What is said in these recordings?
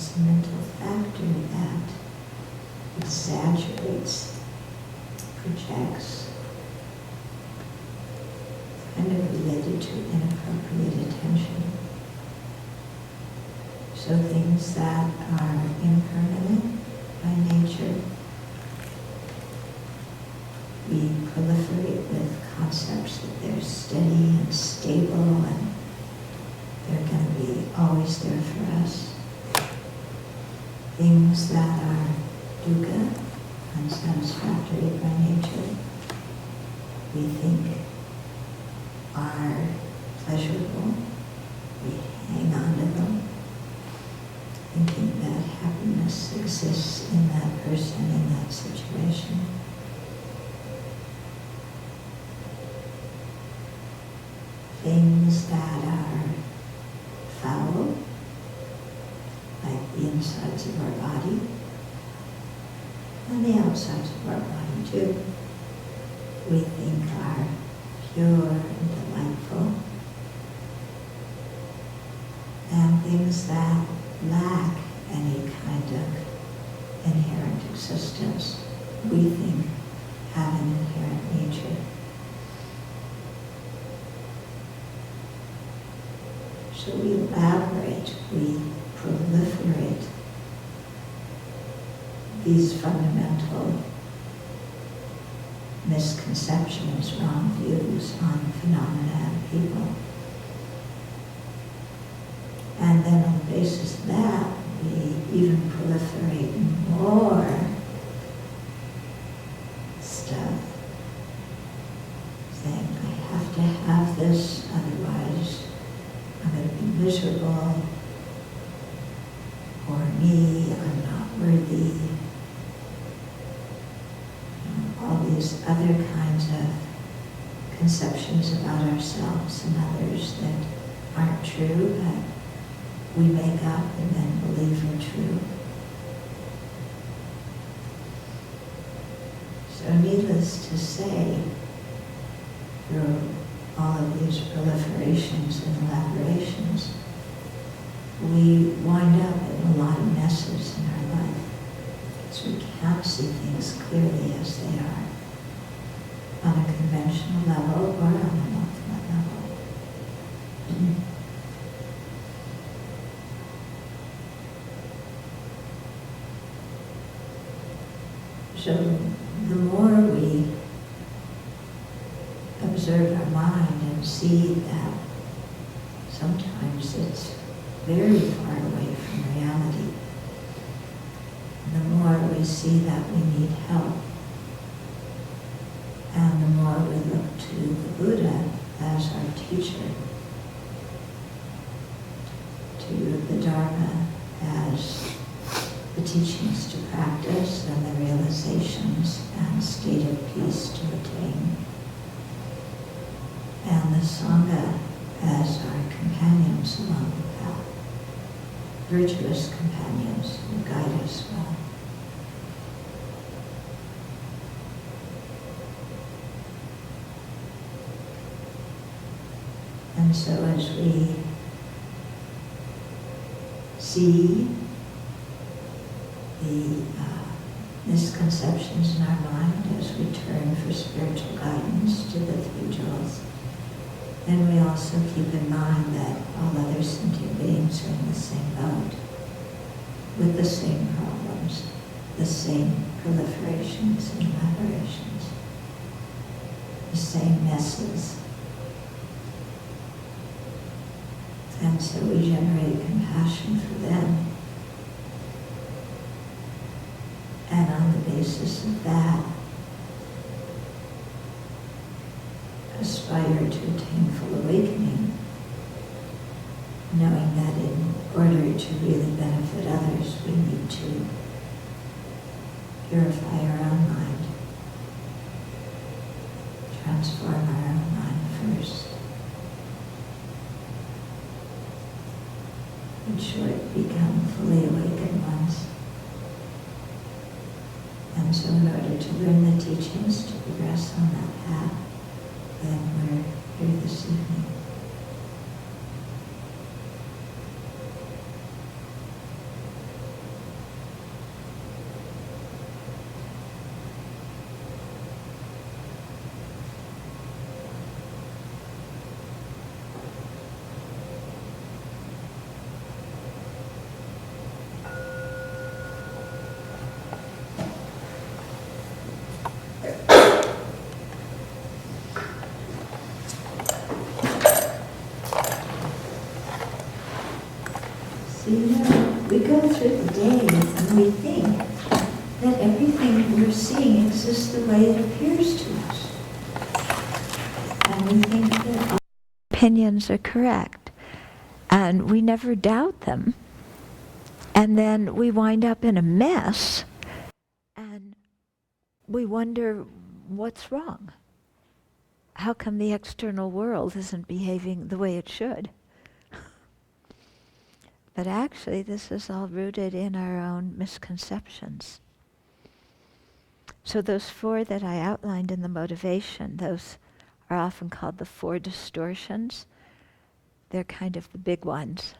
it's a mental factor that exaggerates, projects, kind of related to inappropriate attention. So things that are impermanent by nature, we proliferate with concepts that they're steady and stable and they're going to be always there for us. Things that are dukkha, unsatisfactory by nature, we think are pleasurable. We hang on to them, thinking that happiness exists in that person, in that situation. Things that are foul, like the insides of our body, and the outsides of our body too, we think are pure and delightful. And things that lack any kind of inherent existence, we think have an inherent nature. So we elaborate, we proliferate these fundamental misconceptions, wrong views on phenomena and people. And then on the basis of that, we even proliferate more stuff, saying, I have to have this, otherwise I'm going to be miserable, or me, I'm not worthy. All these other kinds of conceptions about ourselves and others that aren't true, but we make up and then believe are true. So needless to say, through all of these proliferations and elaborations, we wind up in a lot of messes in our life. So we can't see things clearly as they are on a conventional level or on an ultimate level. So the more we observe our mind and see that sometimes it's very far away from reality, the more we see that we need help, and the more we look to the Buddha as our teacher, to the Dharma as the teachings to practice and the realizations and state of peace to attain, and the Sangha as our companions along the path, virtuous companions who guide us well. And so as we see the misconceptions in our mind, as we turn for spiritual guidance to the three jewels, then we also keep in mind that all other sentient beings are in the same boat, with the same problems, the same proliferations and elaborations, the same messes. And so we generate compassion for them. And on the basis of that, aspire to attain full awakening, knowing that in order to really benefit others, we need to purify our own mind, transform our own mind first. In short, become fully awakened ones. And so in order to learn the teachings, to progress on that path, then we're here this evening. we go through the day and we think that everything we're seeing exists the way it appears to us. And we think that our opinions are correct. And we never doubt them. And then we wind up in a mess and we wonder what's wrong. How come the external world isn't behaving the way it should? But actually, this is all rooted in our own misconceptions. So those 4 that I outlined in the motivation, those are often called the 4 distortions. They're kind of the big ones.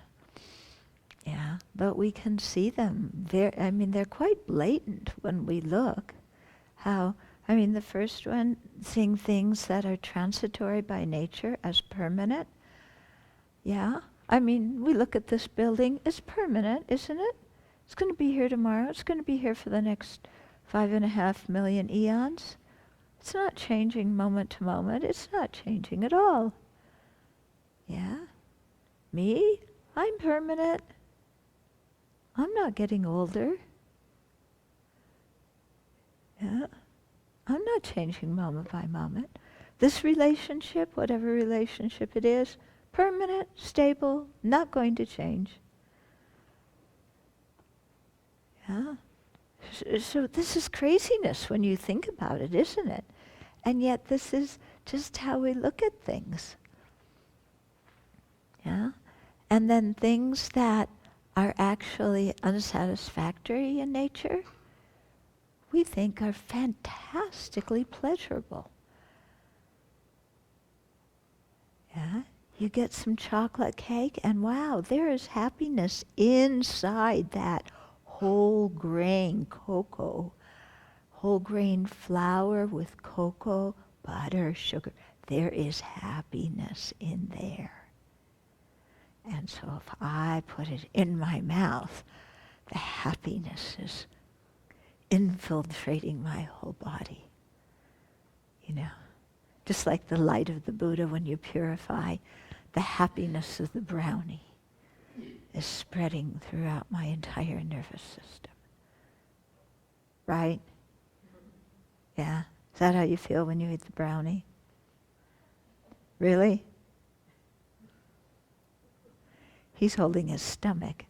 Yeah, but we can see them. They're quite blatant when we look. The first one, seeing things that are transitory by nature as permanent. Yeah, we look at this building, it's permanent, isn't it? It's going to be here tomorrow. It's going to be here for the next 5.5 million eons. It's not changing moment to moment. It's not changing at all. Yeah? Me? I'm permanent. I'm not getting older. Yeah? I'm not changing moment by moment. This relationship, whatever relationship it is, permanent, stable, not going to change. Yeah? So this is craziness when you think about it, isn't it? And yet this is just how we look at things. Yeah? And then things that are actually unsatisfactory in nature, we think are fantastically pleasurable. Yeah? You get some chocolate cake and wow, there is happiness inside that whole grain cocoa, whole grain flour with cocoa, butter, sugar. There is happiness in there. And so if I put it in my mouth, the happiness is infiltrating my whole body. Just like the light of the Buddha when you purify, the happiness of the brownie is spreading throughout my entire nervous system. Right? Yeah? Is that how you feel when you eat the brownie? Really? He's holding his stomach.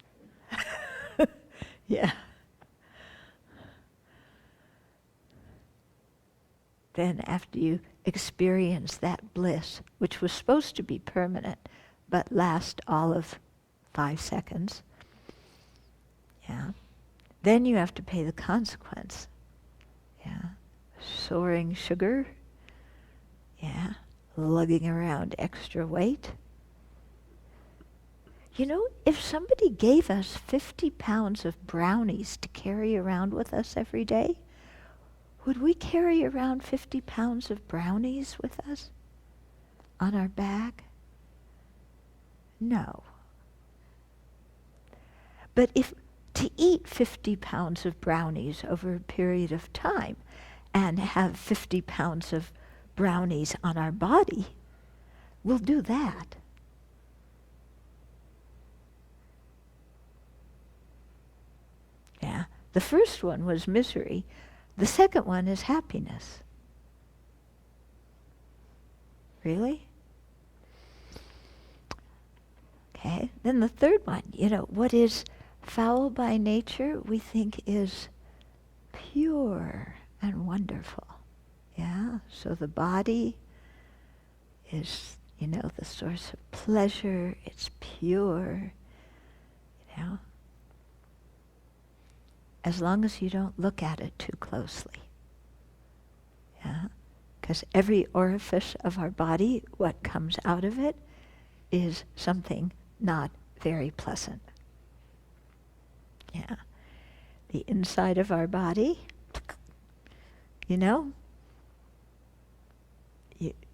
Yeah. Then after you experience that bliss, which was supposed to be permanent, but last all of 5 seconds, yeah, then you have to pay the consequence. Yeah. Soaring sugar, yeah, lugging around extra weight. If somebody gave us 50 pounds of brownies to carry around with us every day, would we carry around 50 pounds of brownies with us on our back? No. But if to eat 50 pounds of brownies over a period of time and have 50 pounds of brownies on our body, we'll do that. Yeah. The first one was misery. The second one is happiness. Really? Okay. Then the third one, what is foul by nature, we think is pure and wonderful. Yeah? So the body is, the source of pleasure. It's pure. As long as you don't look at it too closely. Yeah? Because every orifice of our body, what comes out of it is something not very pleasant. Yeah. The inside of our body,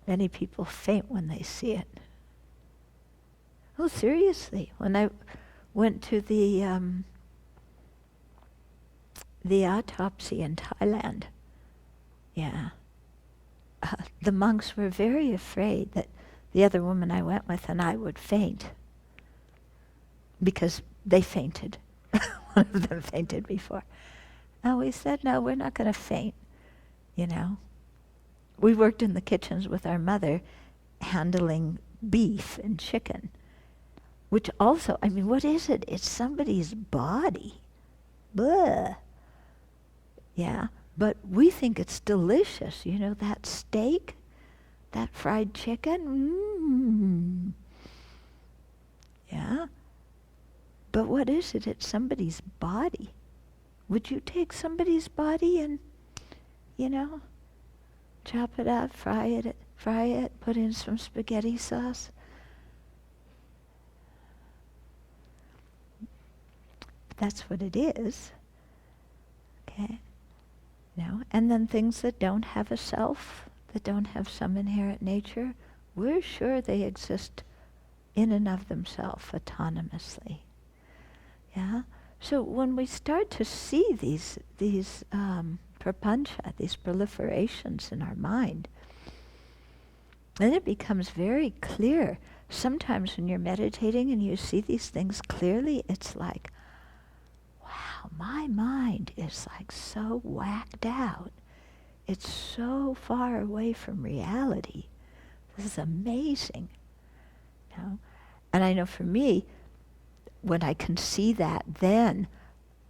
many people faint when they see it. Oh, seriously, when I went to the autopsy in Thailand, yeah, the monks were very afraid that the other woman I went with and I would faint because they fainted. One of them fainted before. And we said, no, we're not going to faint, you know. We worked in the kitchens with our mother handling beef and chicken, which also, I mean, what is it? It's somebody's body. Blah. Yeah, but we think it's delicious. You know, that steak, that fried chicken, yeah. But what is it? It's somebody's body. Would you take somebody's body and, you know, chop it up, fry it, put in some spaghetti sauce? That's what it is. Okay? No? And then things that don't have a self, that don't have some inherent nature, we're sure they exist in and of themselves autonomously. Yeah? So when we start to see these prapancha, these proliferations in our mind, then it becomes very clear. Sometimes when you're meditating and you see these things clearly, it's like, wow, my mind is like so whacked out. It's so far away from reality. This is amazing. You know? And I know for me, when I can see that, then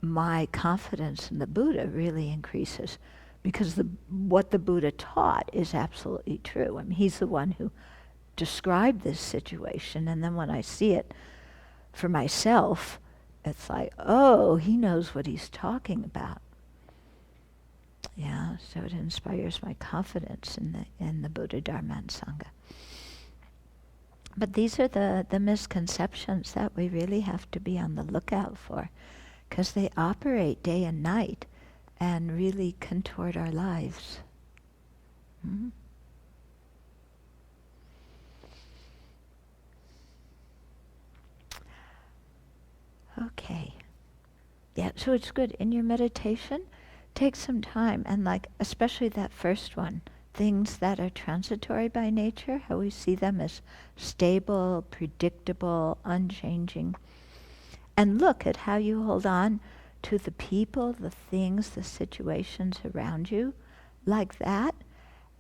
my confidence in the Buddha really increases, because what the Buddha taught is absolutely true. I mean, he's the one who described this situation, and then when I see it for myself, it's like, oh, he knows what he's talking about. Yeah, so it inspires my confidence in the Buddha, Dharma, and Sangha. But these are the misconceptions that we really have to be on the lookout for, because they operate day and night and really contort our lives. Mm-hmm. Okay. Yeah, so it's good. In your meditation, take some time and especially that first one, things that are transitory by nature, how we see them as stable, predictable, unchanging. And look at how you hold on to the people, the things, the situations around you like that,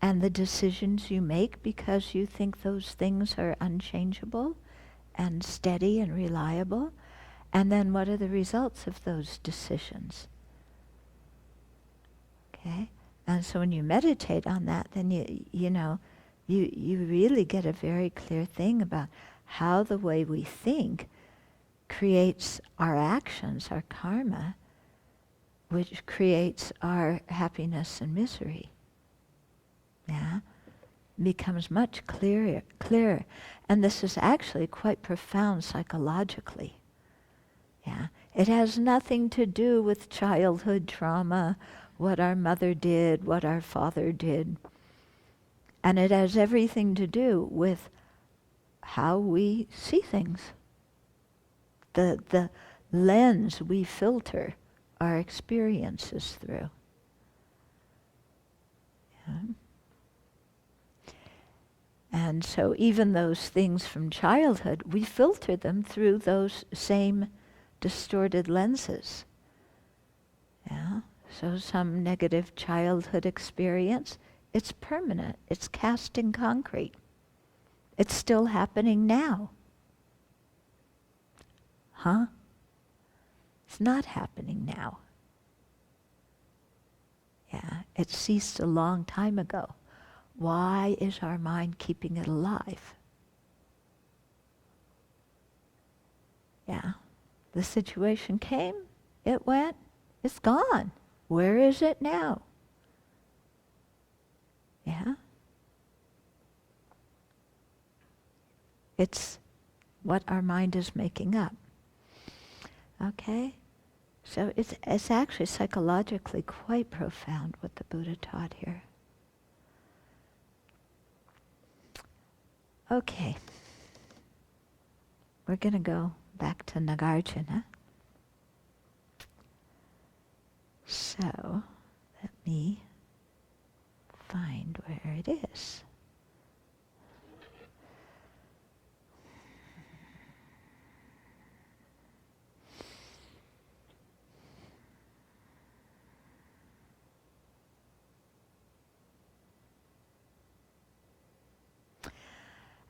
and the decisions you make because you think those things are unchangeable and steady and reliable. And then what are the results of those decisions? Okay? And so when you meditate on that, then you really get a very clear thing about how the way we think creates our actions, our karma, which creates our happiness and misery. Yeah? Becomes much clearer. And this is actually quite profound psychologically. Yeah? It has nothing to do with childhood trauma, what our mother did, what our father did. And it has everything to do with how we see things. The lens we filter our experiences through. Yeah. And so even those things from childhood, we filter them through those same distorted lenses. Yeah. So some negative childhood experience, it's permanent. It's cast in concrete. It's still happening now. Huh? It's not happening now. Yeah, it ceased a long time ago. Why is our mind keeping it alive? Yeah, the situation came, it went, it's gone. Where is it now? Yeah? It's what our mind is making up. Okay? So it's actually psychologically quite profound what the Buddha taught here. Okay. We're going to go back to Nagarjuna. So, let me find where it is.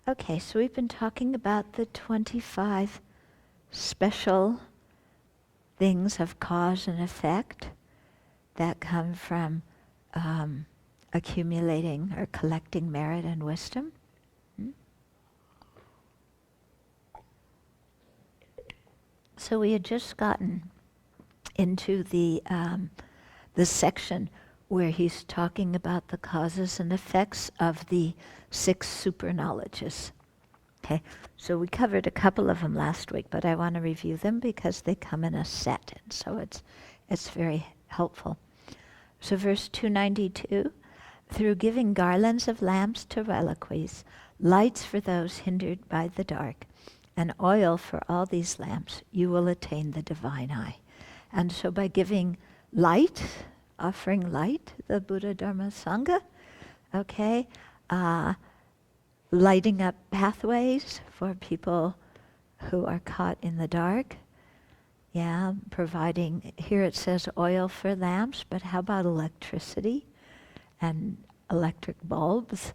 Okay, so we've been talking about the 25 special things of cause and effect that come from accumulating or collecting merit and wisdom. So we had just gotten into the section where he's talking about the causes and effects of the 6 super knowledges. Okay, so we covered a couple of them last week, but I want to review them because they come in a set, and so it's very helpful. So verse 292, through giving garlands of lamps to reliquaries, lights for those hindered by the dark, and oil for all these lamps, you will attain the divine eye. And so by giving light, offering light, the Buddha, Dharma, Sangha, okay, lighting up pathways for people who are caught in the dark, yeah, providing, here it says oil for lamps, but how about electricity and electric bulbs?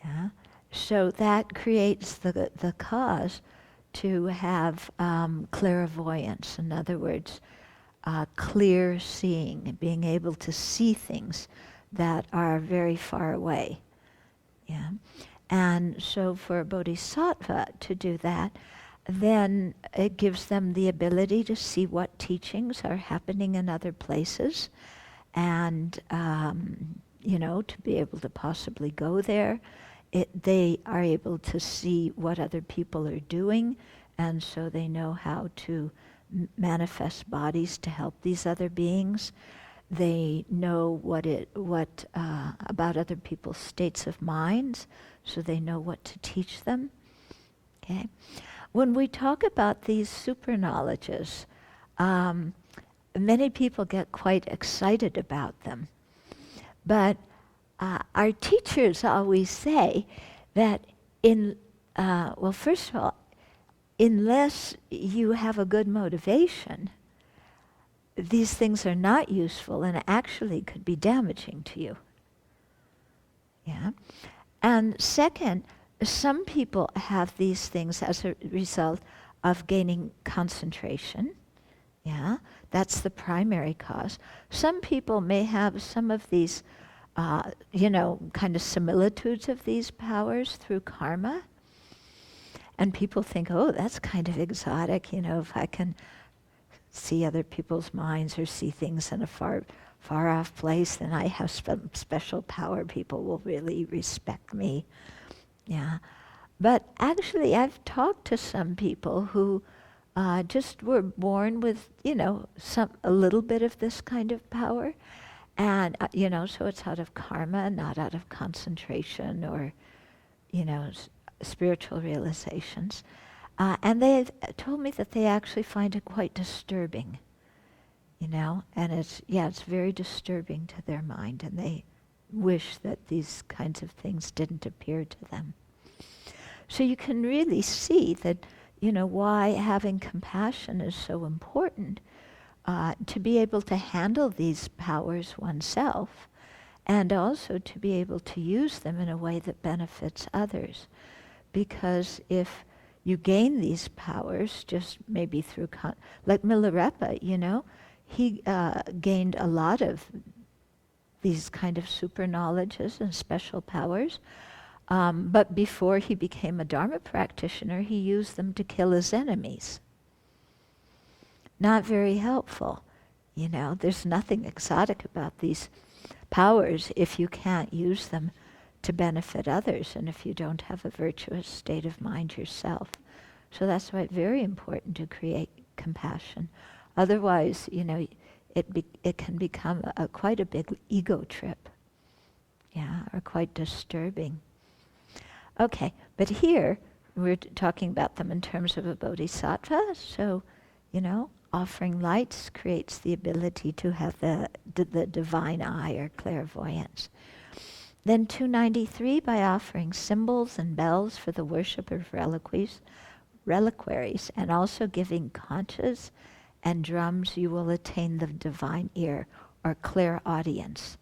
Yeah. So that creates the cause to have clairvoyance. In other words, clear seeing, being able to see things that are very far away. Yeah. And so for a bodhisattva to do that, then it gives them the ability to see what teachings are happening in other places and, to be able to possibly go there. They are able to see what other people are doing, and so they know how to manifest bodies to help these other beings. They know what about other people's states of minds, so they know what to teach them. Okay, when we talk about these super knowledges, many people get quite excited about them, but our teachers always say that first of all, unless you have a good motivation, these things are not useful and actually could be damaging to you. Yeah. And second, some people have these things as a result of gaining concentration. Yeah, that's the primary cause. Some people may have some of these kind of similitudes of these powers through karma. And people think, oh, that's kind of exotic, if I can see other people's minds or see things in a far off place, then I have special power. People will really respect me. Yeah. But actually, I've talked to some people who just were born with, a little bit of this kind of power. And, so it's out of karma, not out of concentration or, spiritual realizations. And they told me that they actually find it quite disturbing, and it's very disturbing to their mind, and they wish that these kinds of things didn't appear to them. So you can really see that, why having compassion is so important. To be able to handle these powers oneself, and also to be able to use them in a way that benefits others. Because if you gain these powers just maybe through, like Milarepa, he gained a lot of these kind of super knowledges and special powers. But before he became a Dharma practitioner, he used them to kill his enemies. Not very helpful. There's nothing exotic about these powers if you can't use them to benefit others and if you don't have a virtuous state of mind yourself. So that's why it's very important to create compassion. Otherwise, it can become quite a big ego trip. Yeah, or quite disturbing. Okay, but here we're talking about them in terms of a bodhisattva. So, offering lights creates the ability to have the divine eye or clairvoyance. Then 293, by offering symbols and bells for the worship of reliquaries, and also giving conchas and drums, you will attain the divine ear or clairaudience.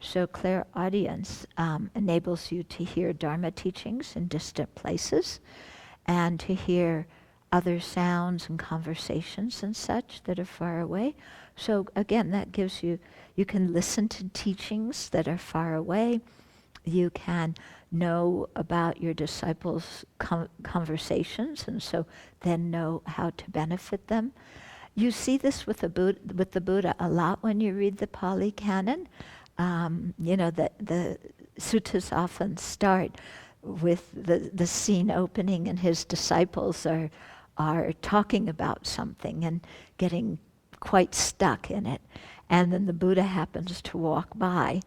So clairaudience enables you to hear Dharma teachings in distant places and to hear other sounds and conversations and such that are far away. So again, that gives you, you can listen to teachings that are far away. You can know about your disciples' conversations, and so then know how to benefit them. You see this with the Buddha a lot when you read the Pali Canon. The suttas often start with the scene opening, and his disciples are talking about something and getting quite stuck in it. And then the Buddha happens to walk by,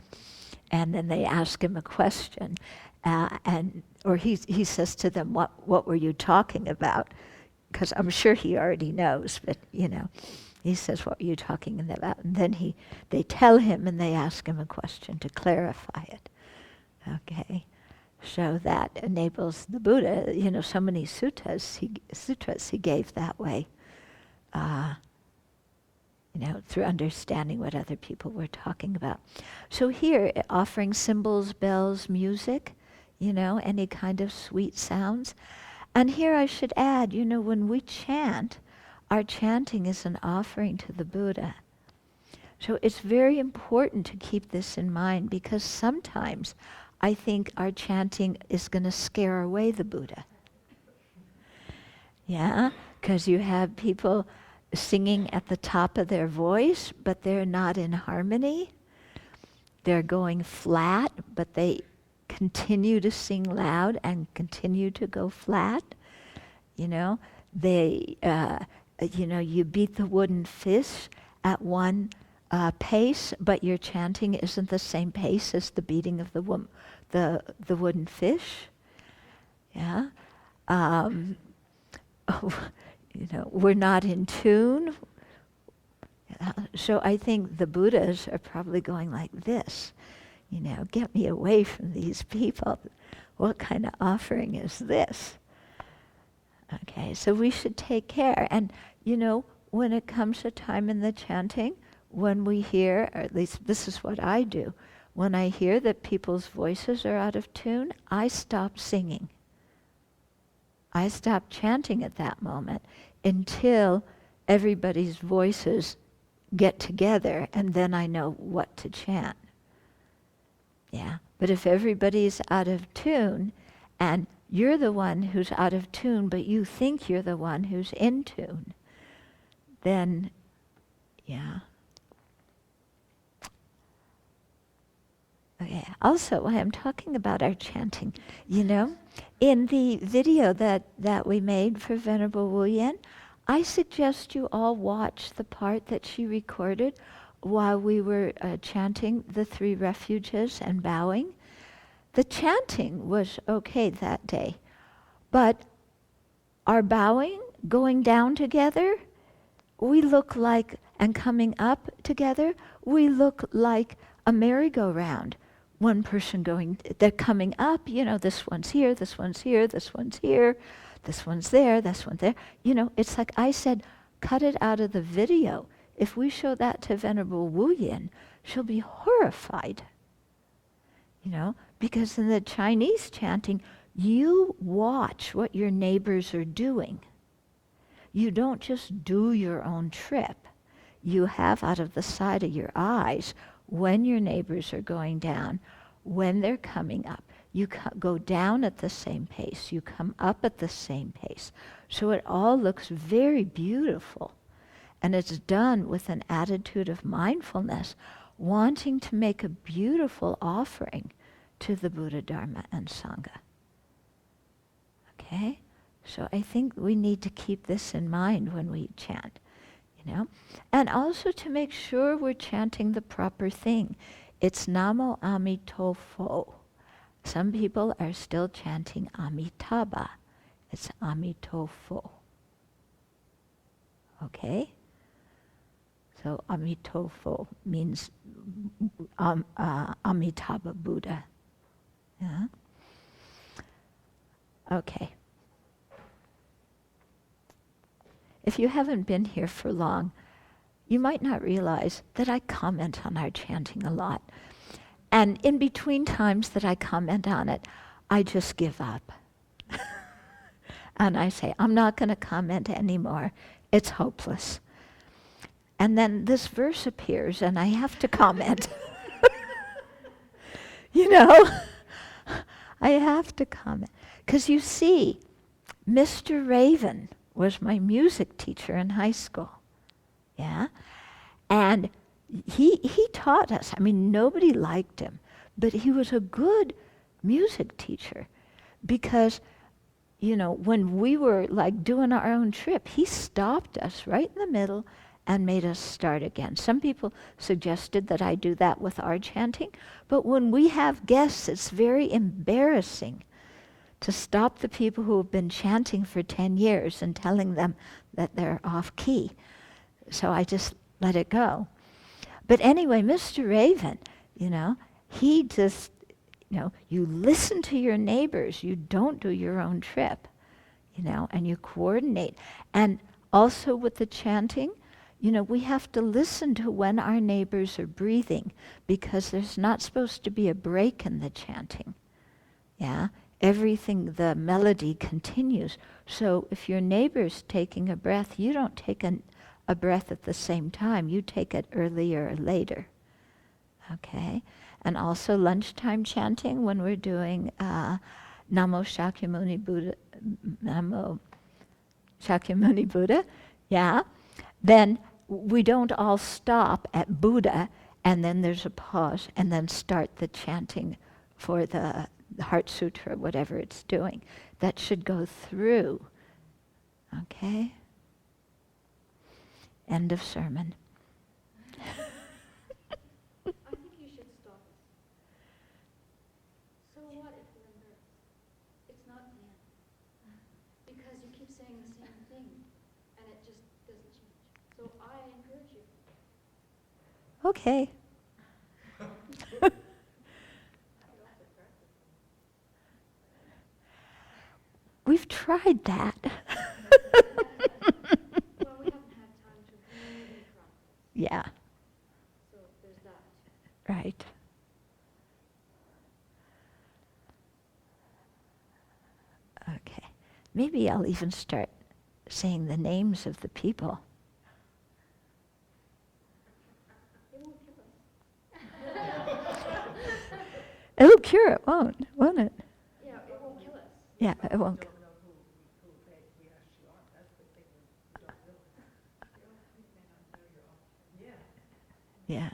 and then they ask him a question, or he says to them, "What were you talking about?" Because I'm sure he already knows, but he says, "What were you talking about?" And then they tell him, and they ask him a question to clarify it. Okay, so that enables the Buddha. So many sutras he gave that way. Through understanding what other people were talking about. So here, offering symbols, bells, music, any kind of sweet sounds. And here I should add, when we chant, our chanting is an offering to the Buddha. So it's very important to keep this in mind, because sometimes I think our chanting is going to scare away the Buddha. Yeah, because you have people singing at the top of their voice, but they're not in harmony. They're going flat, but they continue to sing loud and continue to go flat. You beat the wooden fish at one pace, but your chanting isn't the same pace as the beating of the wooden fish. Yeah. We're not in tune. So I think the Buddhas are probably going like this, get me away from these people. What kind of offering is this? Okay, so we should take care. And, when it comes to time in the chanting, when we hear, or at least this is what I do, when I hear that people's voices are out of tune, I stop singing. I stop chanting at that moment until everybody's voices get together, and then I know what to chant. Yeah, but if everybody's out of tune, and you're the one who's out of tune, but you think you're the one who's in tune, then, yeah. Okay, also, when I'm talking about our chanting, in the video that we made for Venerable Wu Yen, I suggest you all watch the part that she recorded while we were chanting the 3 refuges and bowing. The chanting was okay that day, but our bowing, going down together, we look like, and coming up together, we look like a merry-go-round. One person they're coming up, this one's here, this one's here, this one's here, this one's there, this one's there. It's like I said, cut it out of the video. If we show that to Venerable Wu Yin, she'll be horrified. Because in the Chinese chanting, you watch what your neighbors are doing. You don't just do your own trip. You have out of the side of your eyes when your neighbors are going down, when they're coming up. You go down at the same pace. You come up at the same pace. So it all looks very beautiful. And it's done with an attitude of mindfulness, wanting to make a beautiful offering to the Buddha, Dharma, and Sangha. Okay? So I think we need to keep this in mind when we chant. And also to make sure we're chanting the proper thing. It's Namo Amitofo. Some people are still chanting Amitabha. It's Amitofo. Okay? So Amitofo means Amitabha Buddha. Yeah? Okay. If you haven't been here for long, you might not realize that I comment on our chanting a lot. And in between times that I comment on it, I just give up. And I say, I'm not going to comment anymore. It's hopeless. And then this verse appears and I have to comment. You know, I have to comment. Because you see, Mr. Raven was my music teacher in high school. Yeah? And he taught us. I mean, nobody liked him, but he was a good music teacher because, you know, when we were like doing our own trip, he stopped us right in the middle and made us start again. Some people suggested that I do that with our chanting, but when we have guests, it's very embarrassing to stop the people who have been chanting for 10 years and telling them that they're off key. So I just let it go. But anyway, Mr. Raven, you know, he just, you know, you listen to your neighbors, you don't do your own trip, you know, and you coordinate. And also with the chanting, you know, we have to listen to when our neighbors are breathing because there's not supposed to be a break in the chanting. Yeah? Everything, the melody continues. So if your neighbor's taking a breath, you don't take a breath at the same time. You take it earlier or later. Okay? And also lunchtime chanting when we're doing Namo Shakyamuni Buddha, Namo Shakyamuni Buddha, yeah? Then we don't all stop at Buddha and then there's a pause and then start the chanting for the Heart Sutra, whatever it's doing. That should go through. Okay? End of sermon. I think you should stop us. So what if we're embarrassed? It's not the end. Because you keep saying the same thing and it just doesn't change. So I encourage you. Okay. We've tried that. Well, we haven't had time to really practice. Yeah, So there's that. right. Okay. Maybe I'll even start saying the names of the people. It won't kill us. It'll cure it, won't it? Yeah, it won't kill us. Yeah, it won't. Yeah.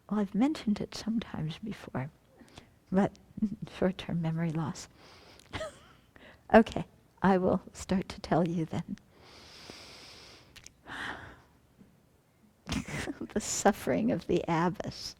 Well, I've mentioned it sometimes before, but short-term memory loss. Okay, I will start to tell you then. The suffering of the abbess.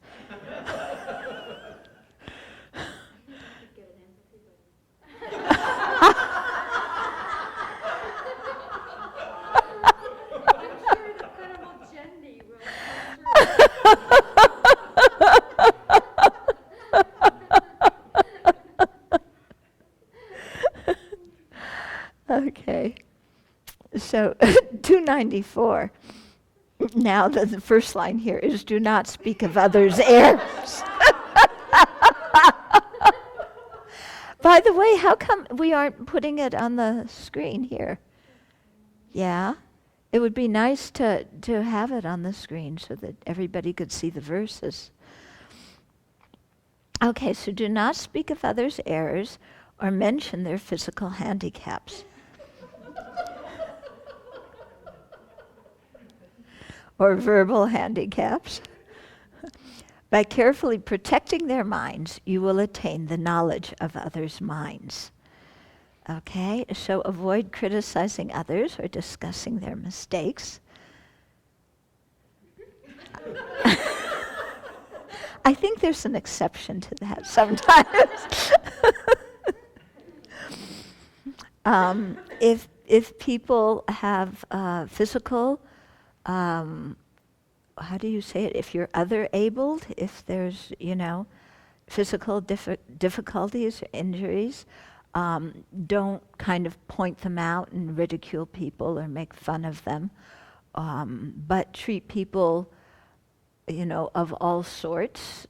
Okay, so 294. Now the first line here is, do not speak of others' errors. By the way, how come we aren't putting it on the screen here? Yeah, it would be nice to have it on the screen so that everybody could see the verses. Okay, so do not speak of others' errors or mention their physical handicaps. Or verbal handicaps. By carefully protecting their minds, you will attain the knowledge of others' minds. Okay, so avoid criticizing others or discussing their mistakes. I think there's an exception to that sometimes. If people have physical, how do you say it? If you're other-abled, if there's, physical difficulties or injuries, don't kind of point them out and ridicule people or make fun of them, but treat people, of all sorts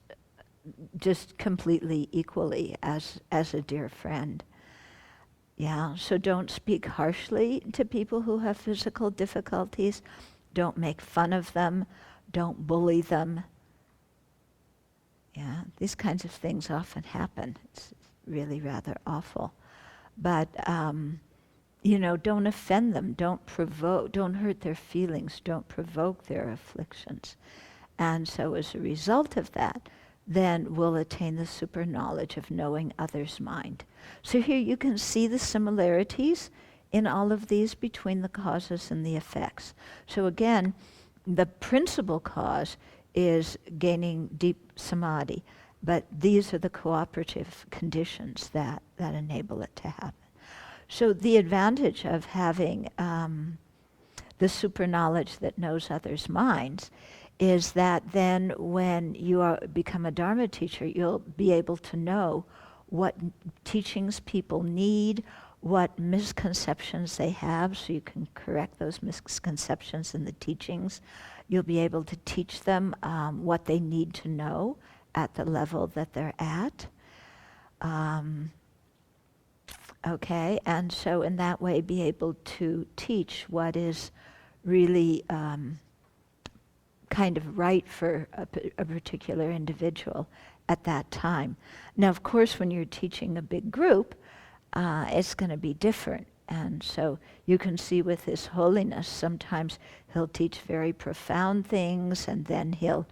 just completely equally as a dear friend. Yeah, so don't speak harshly to people who have physical difficulties. Don't make fun of them. Don't bully them. Yeah, these kinds of things often happen. It's really rather awful. But, don't offend them. Don't provoke, don't hurt their feelings. Don't provoke their afflictions. And so as a result of that, then we'll attain the super knowledge of knowing others' mind. So here you can see the similarities in all of these between the causes and the effects. So again, the principal cause is gaining deep samadhi, but these are the cooperative conditions that enable it to happen. So the advantage of having the super knowledge that knows others' minds is that then when you become a Dharma teacher, you'll be able to know what teachings people need, what misconceptions they have, so you can correct those misconceptions in the teachings. You'll be able to teach them what they need to know at the level that they're at. Okay, and so in that way be able to teach what is really kind of right for a particular individual at that time. Now, of course, when you're teaching a big group, it's going to be different. And so you can see with His Holiness, sometimes he'll teach very profound things, and then he'll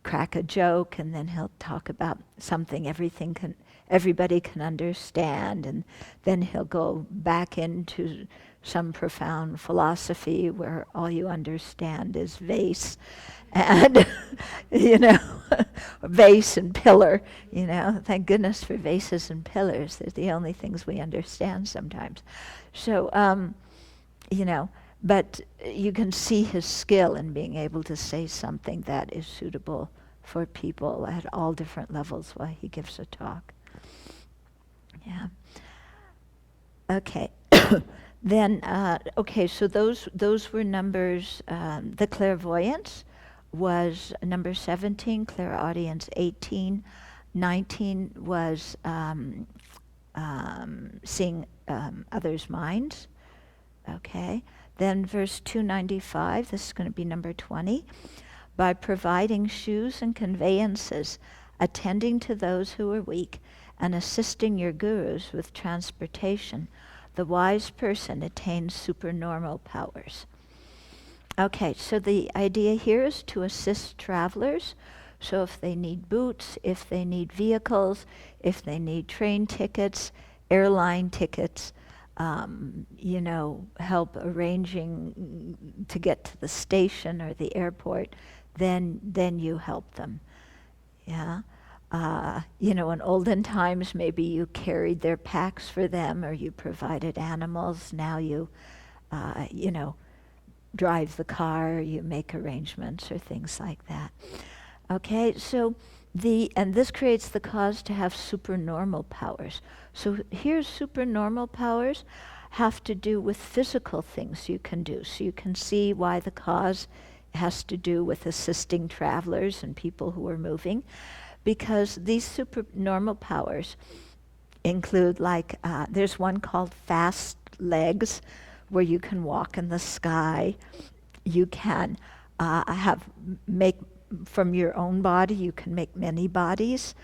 crack a joke, and then he'll talk about something everybody can understand, and then he'll go back into some profound philosophy where all you understand is vase and, vase and pillar, Thank goodness for vases and pillars. They're the only things we understand sometimes. So, but you can see his skill in being able to say something that is suitable for people at all different levels while he gives a talk. Yeah. Okay. Then, so those were numbers. The clairvoyance was number 17, clairaudience 18, 19 was seeing others' minds. Okay. Then verse 295, this is going to be number 20. By providing shoes and conveyances, attending to those who are weak, and assisting your gurus with transportation, the wise person attains supernormal powers. Okay, so the idea here is to assist travelers. So if they need boots, if they need vehicles, if they need train tickets, airline tickets, help arranging to get to the station or the airport, then you help them. Yeah. In olden times, maybe you carried their packs for them, or you provided animals. Now you, drive the car, you make arrangements or things like that. Okay, so and this creates the cause to have supernormal powers. So here, supernormal powers have to do with physical things you can do. So you can see why the cause has to do with assisting travelers and people who are moving, because these supernormal powers include, there's one called fast legs, where you can walk in the sky. You can make from your own body, you can make many bodies.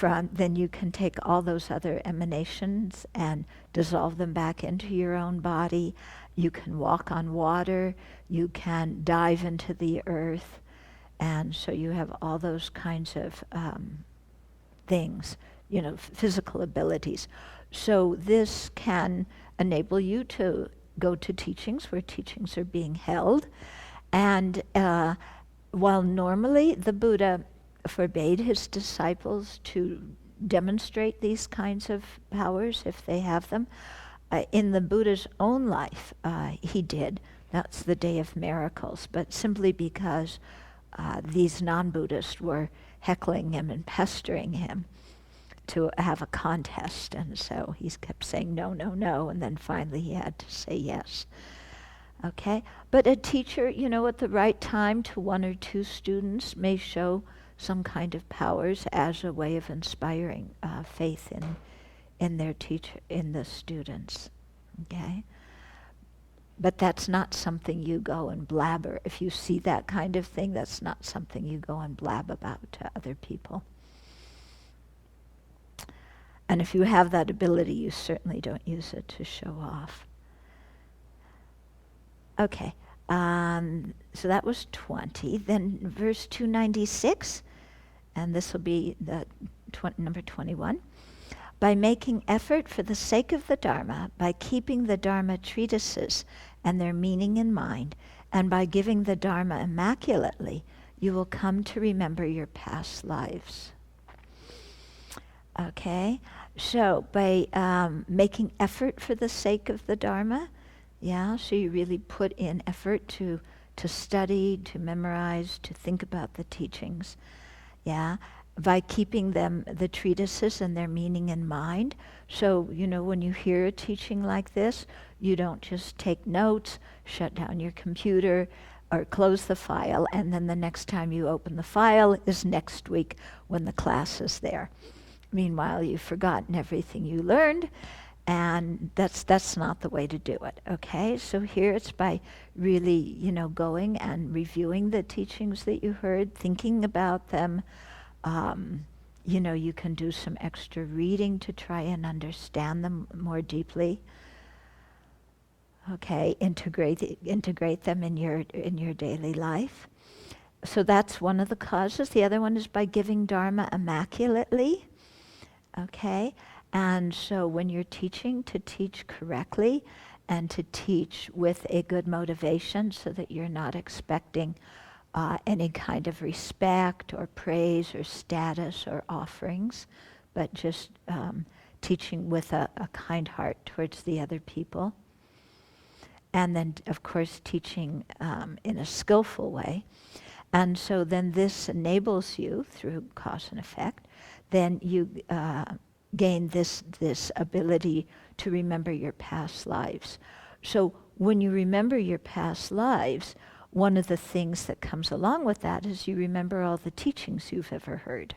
Then you can take all those other emanations and dissolve them back into your own body. You can walk on water. You can dive into the earth. And so you have all those kinds of things, physical abilities. So this can enable you to go to teachings where teachings are being held. And while normally the Buddha forbade his disciples to demonstrate these kinds of powers if they have them, in the Buddha's own life he did. That's the Day of Miracles, but simply because these non-Buddhists were heckling him and pestering him to have a contest, and so he kept saying no, no, no, and then finally he had to say yes. Okay, but a teacher, at the right time to one or two students may show some kind of powers as a way of inspiring faith in their teacher, in the students. Okay? But that's not something you go and blabber. If you see that kind of thing, that's not something you go and blab about to other people. And if you have that ability, you certainly don't use it to show off. Okay, so that was 20. Then verse 296, and this will be the number 21. By making effort for the sake of the Dharma, by keeping the Dharma treatises and their meaning in mind, and by giving the Dharma immaculately, you will come to remember your past lives. Okay, so by making effort for the sake of the Dharma, yeah, so you really put in effort to study, to memorize, to think about the teachings, yeah, by keeping them, the treatises and their meaning in mind. So, you know, when you hear a teaching like this, you don't just take notes, shut down your computer, or close the file, and then the next time you open the file is next week when the class is there. Meanwhile, you've forgotten everything you learned, and that's not the way to do it, okay? So here it's by really, you know, going and reviewing the teachings that you heard, thinking about them. You know, you can do some extra reading to try and understand them more deeply. Okay, integrate them in your daily life. So that's one of the causes. The other one is by giving Dharma immaculately. Okay, and so when you're teaching, to teach correctly and to teach with a good motivation so that you're not expecting any kind of respect or praise or status or offerings, but just teaching with a kind heart towards the other people. And then, of course, teaching in a skillful way. And so then this enables you, through cause and effect, then you gain this ability to remember your past lives. So when you remember your past lives, one of the things that comes along with that is you remember all the teachings you've ever heard.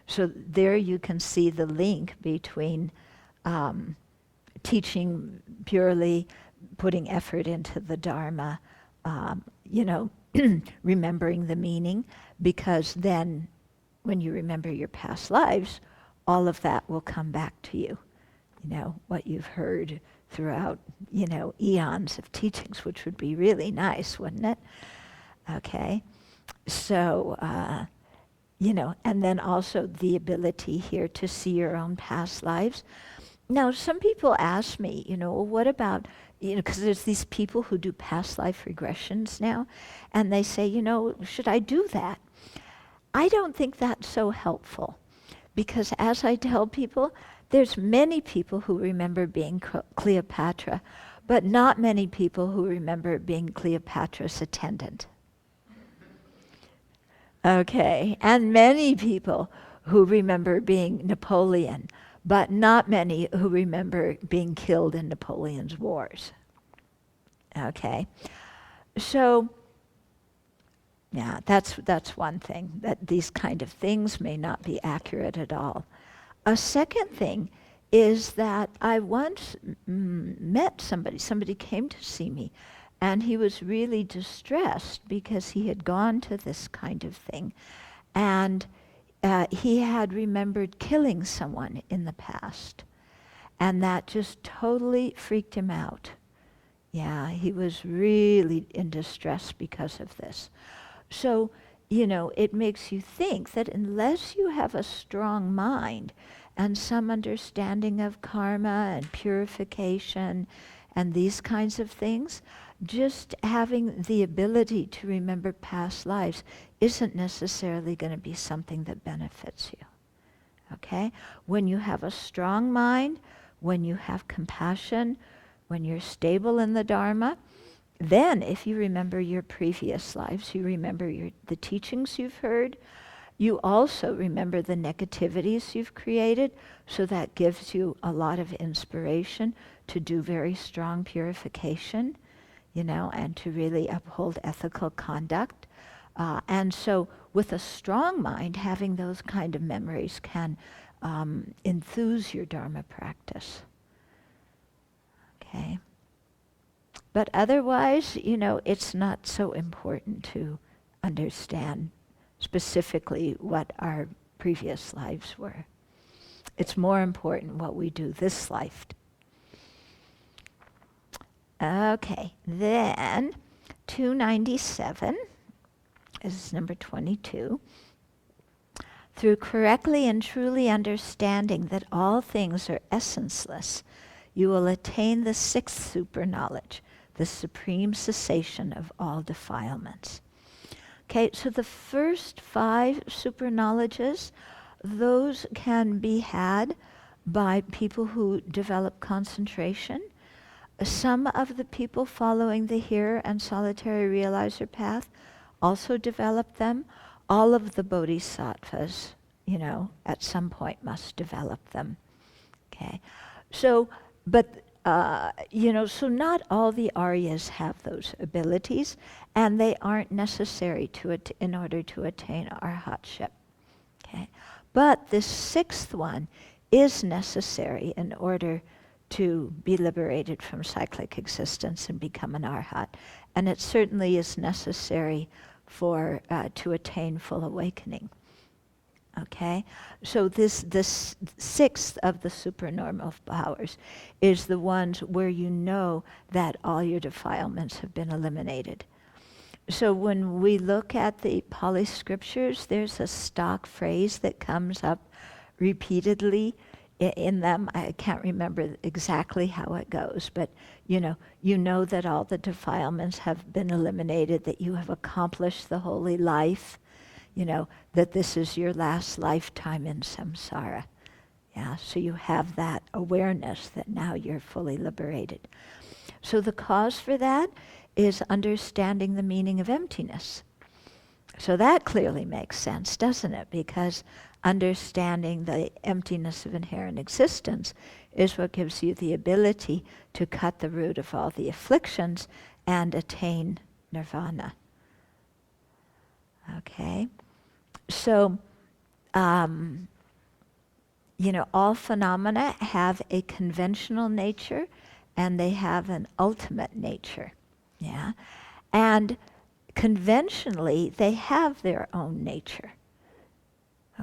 So there you can see the link between teaching purely, putting effort into the Dharma, you know, remembering the meaning, because then when you remember your past lives, all of that will come back to you. You know, what you've heard throughout, you know, eons of teachings, which would be really nice, wouldn't it? Okay. So, you know, and then also the ability here to see your own past lives. Now, some people ask me, you know, well, what about, you know, because there's these people who do past life regressions now, and they say, you know, should I do that? I don't think that's so helpful, because as I tell people, there's many people who remember being Cleopatra, but not many people who remember being Cleopatra's attendant. Okay, and many people who remember being Napoleon, but not many who remember being killed in Napoleon's wars. Okay, so yeah, that's one thing, that these kind of things may not be accurate at all. A second thing is that I once met somebody came to see me, and he was really distressed because he had gone to this kind of thing, and he had remembered killing someone in the past, and that just totally freaked him out. Yeah, he was really in distress because of this. So, you know, it makes you think that unless you have a strong mind and some understanding of karma and purification and these kinds of things, just having the ability to remember past lives isn't necessarily going to be something that benefits you. Okay? When you have a strong mind, when you have compassion, when you're stable in the Dharma, then if you remember your previous lives, you remember the teachings you've heard, you also remember the negativities you've created, so that gives you a lot of inspiration to do very strong purification, you know, and to really uphold ethical conduct. And so with a strong mind, having those kind of memories can enthuse your Dharma practice. Okay. But otherwise, it's not so important to understand specifically what our previous lives were. It's more important what we do this life. Okay, then 297 is number 22. Through correctly and truly understanding that all things are essenceless, you will attain the sixth super knowledge, the supreme cessation of all defilements. Okay, so the first 5 super knowledges, those can be had by people who develop concentration. Some of the people following the Here and Solitary Realizer path also develop them. All of the bodhisattvas, at some point must develop them. Okay, so, but, so not all the Aryas have those abilities, and they aren't necessary in order to attain arhatship. Okay, but the 6th one is necessary in order to be liberated from cyclic existence and become an arhat, and it certainly is necessary to attain full awakening. Okay, so this 6th of the supernormal powers is the ones where you know that all your defilements have been eliminated. So when we look at the Pali scriptures, there's a stock phrase that comes up repeatedly in them. I can't remember exactly how it goes, but you know that all the defilements have been eliminated, that you have accomplished the holy life, that this is your last lifetime in samsara. Yeah, so you have that awareness that now you're fully liberated. So the cause for that is understanding the meaning of emptiness. So that clearly makes sense, doesn't it? Because understanding the emptiness of inherent existence is what gives you the ability to cut the root of all the afflictions and attain nirvana. Okay? So, all phenomena have a conventional nature and they have an ultimate nature. Yeah? And conventionally, they have their own nature.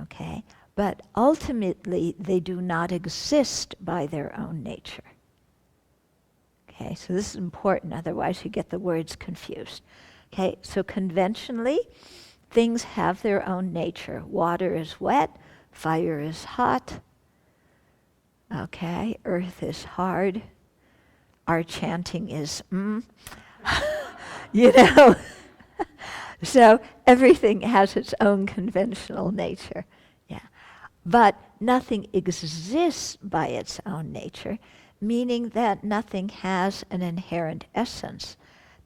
Okay? But ultimately, they do not exist by their own nature. Okay, so this is important, otherwise you get the words confused. Okay, so conventionally, things have their own nature. Water is wet, fire is hot. Okay, earth is hard. Our chanting is So everything has its own conventional nature. Yeah. But nothing exists by its own nature, meaning that nothing has an inherent essence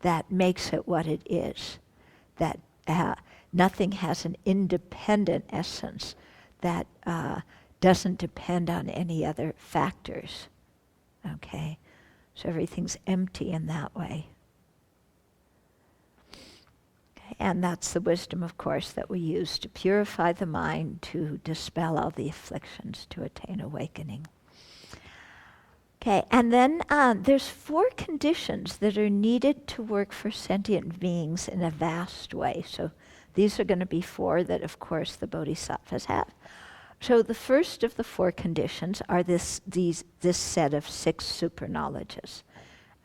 that makes it what it is. That nothing has an independent essence that doesn't depend on any other factors. Okay? So everything's empty in that way. And that's the wisdom, of course, that we use to purify the mind, to dispel all the afflictions, to attain awakening. Okay, and then there's 4 conditions that are needed to work for sentient beings in a vast way. So these are going to be 4 that, of course, the bodhisattvas have. So the first of the 4 conditions are this set of 6 super knowledges.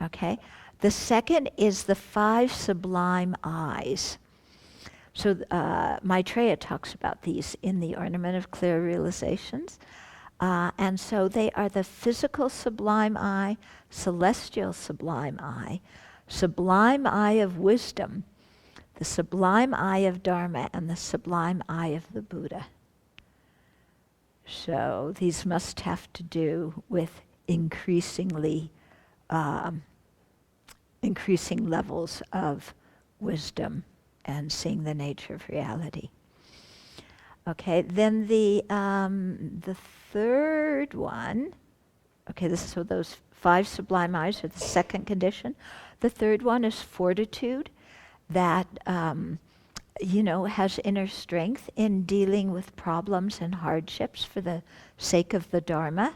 Okay? The second is the 5 sublime eyes. So Maitreya talks about these in the Ornament of Clear Realizations. And so they are the physical sublime eye, celestial sublime eye of wisdom, the sublime eye of Dharma, and the sublime eye of the Buddha. So these must have to do with increasing levels of wisdom and seeing the nature of reality. Okay, then the third one, okay, so those 5 sublime eyes are the second condition. The third one is fortitude, that has inner strength in dealing with problems and hardships for the sake of the Dharma.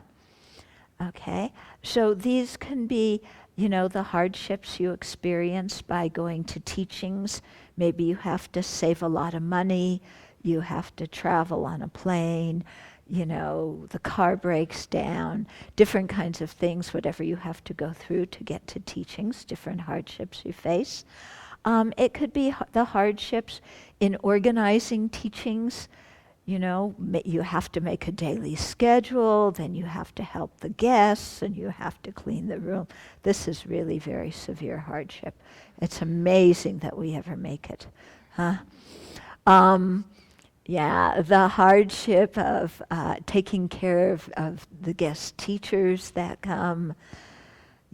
Okay, so these can be, the hardships you experience by going to teachings. Maybe you have to save a lot of money, you have to travel on a plane, the car breaks down, different kinds of things, whatever you have to go through to get to teachings, different hardships you face. It could be the hardships in organizing teachings. You have to make a daily schedule, then you have to help the guests, and you have to clean the room. This is really very severe hardship. It's amazing that we ever make it. Huh? The hardship of taking care of the guest teachers that come,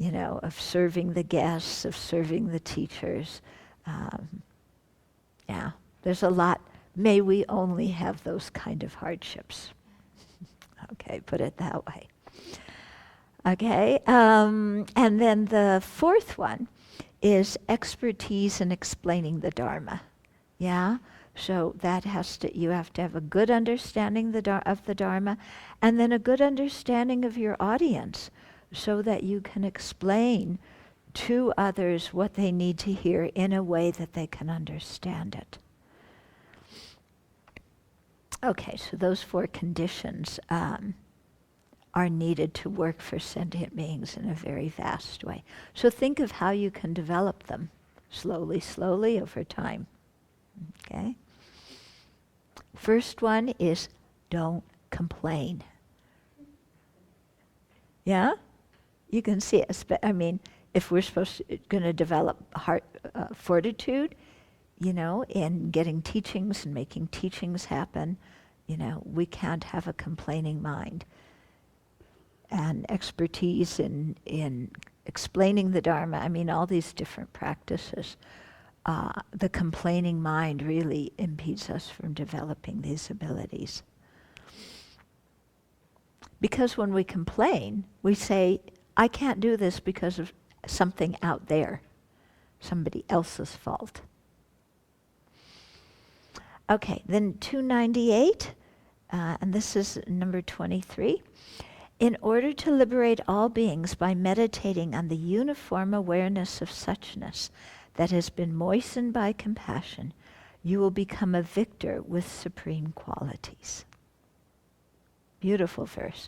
of serving the guests, of serving the teachers. There's a lot. May we only have those kind of hardships. Okay, put it that way. Okay, and then the fourth one is expertise in explaining the Dharma. Yeah, so that you have to have a good understanding of the Dharma, and then a good understanding of your audience, so that you can explain to others what they need to hear in a way that they can understand it. Okay, so those four conditions are needed to work for sentient beings in a very vast way. So think of how you can develop them slowly over time. Okay? First one is don't complain. Yeah? You can see it. If we're going to develop heart fortitude, in getting teachings and making teachings happen, we can't have a complaining mind. And expertise in explaining the Dharma, all these different practices, the complaining mind really impedes us from developing these abilities. Because when we complain, we say, I can't do this because of something out there, somebody else's fault. Okay, then 298, and this is number 23. In order to liberate all beings by meditating on the uniform awareness of suchness that has been moistened by compassion, you will become a victor with supreme qualities. Beautiful verse.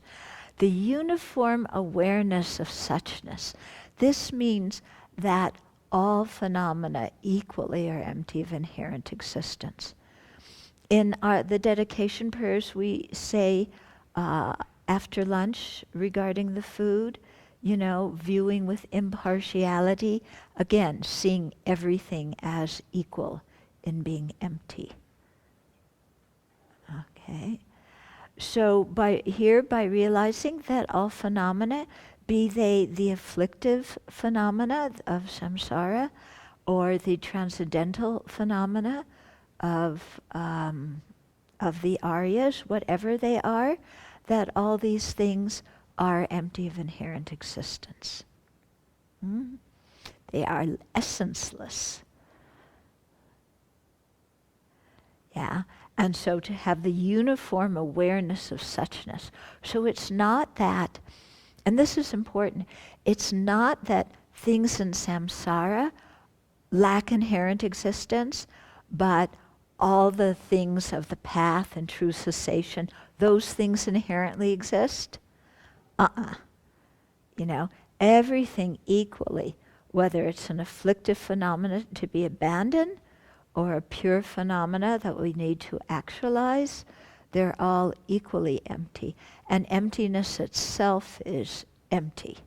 The uniform awareness of suchness. This means that all phenomena equally are empty of inherent existence. In the dedication prayers, we say after lunch regarding the food, viewing with impartiality, again, seeing everything as equal in being empty. Okay. So by realizing that all phenomena, be they the afflictive phenomena of samsara or the transcendental phenomena of the Aryas, whatever they are, that all these things are empty of inherent existence. They are essenceless. Yeah, and so to have the uniform awareness of suchness. So it's not that, and this is important, it's not that things in samsara lack inherent existence, but all the things of the path and true cessation, those things inherently exist. Everything equally, whether it's an afflictive phenomena to be abandoned or a pure phenomena that we need to actualize, they're all equally empty. And emptiness itself is empty.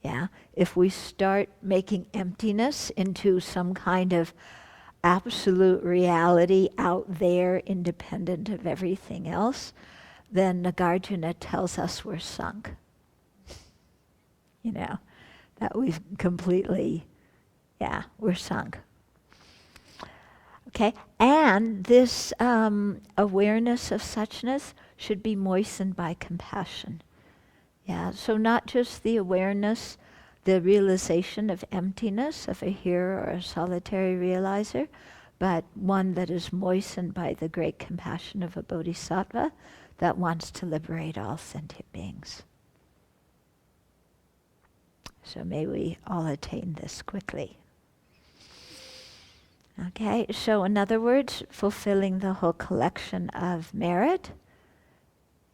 Yeah? If we start making emptiness into some kind of absolute reality out there, independent of everything else, then Nagarjuna tells us we're sunk. That we've completely, we're sunk. Okay, and this awareness of suchness should be moistened by compassion. Yeah, so not just the awareness, the realization of emptiness of a hearer or a solitary realizer, but one that is moistened by the great compassion of a bodhisattva that wants to liberate all sentient beings. So may we all attain this quickly. Okay, so in other words, fulfilling the whole collection of merit,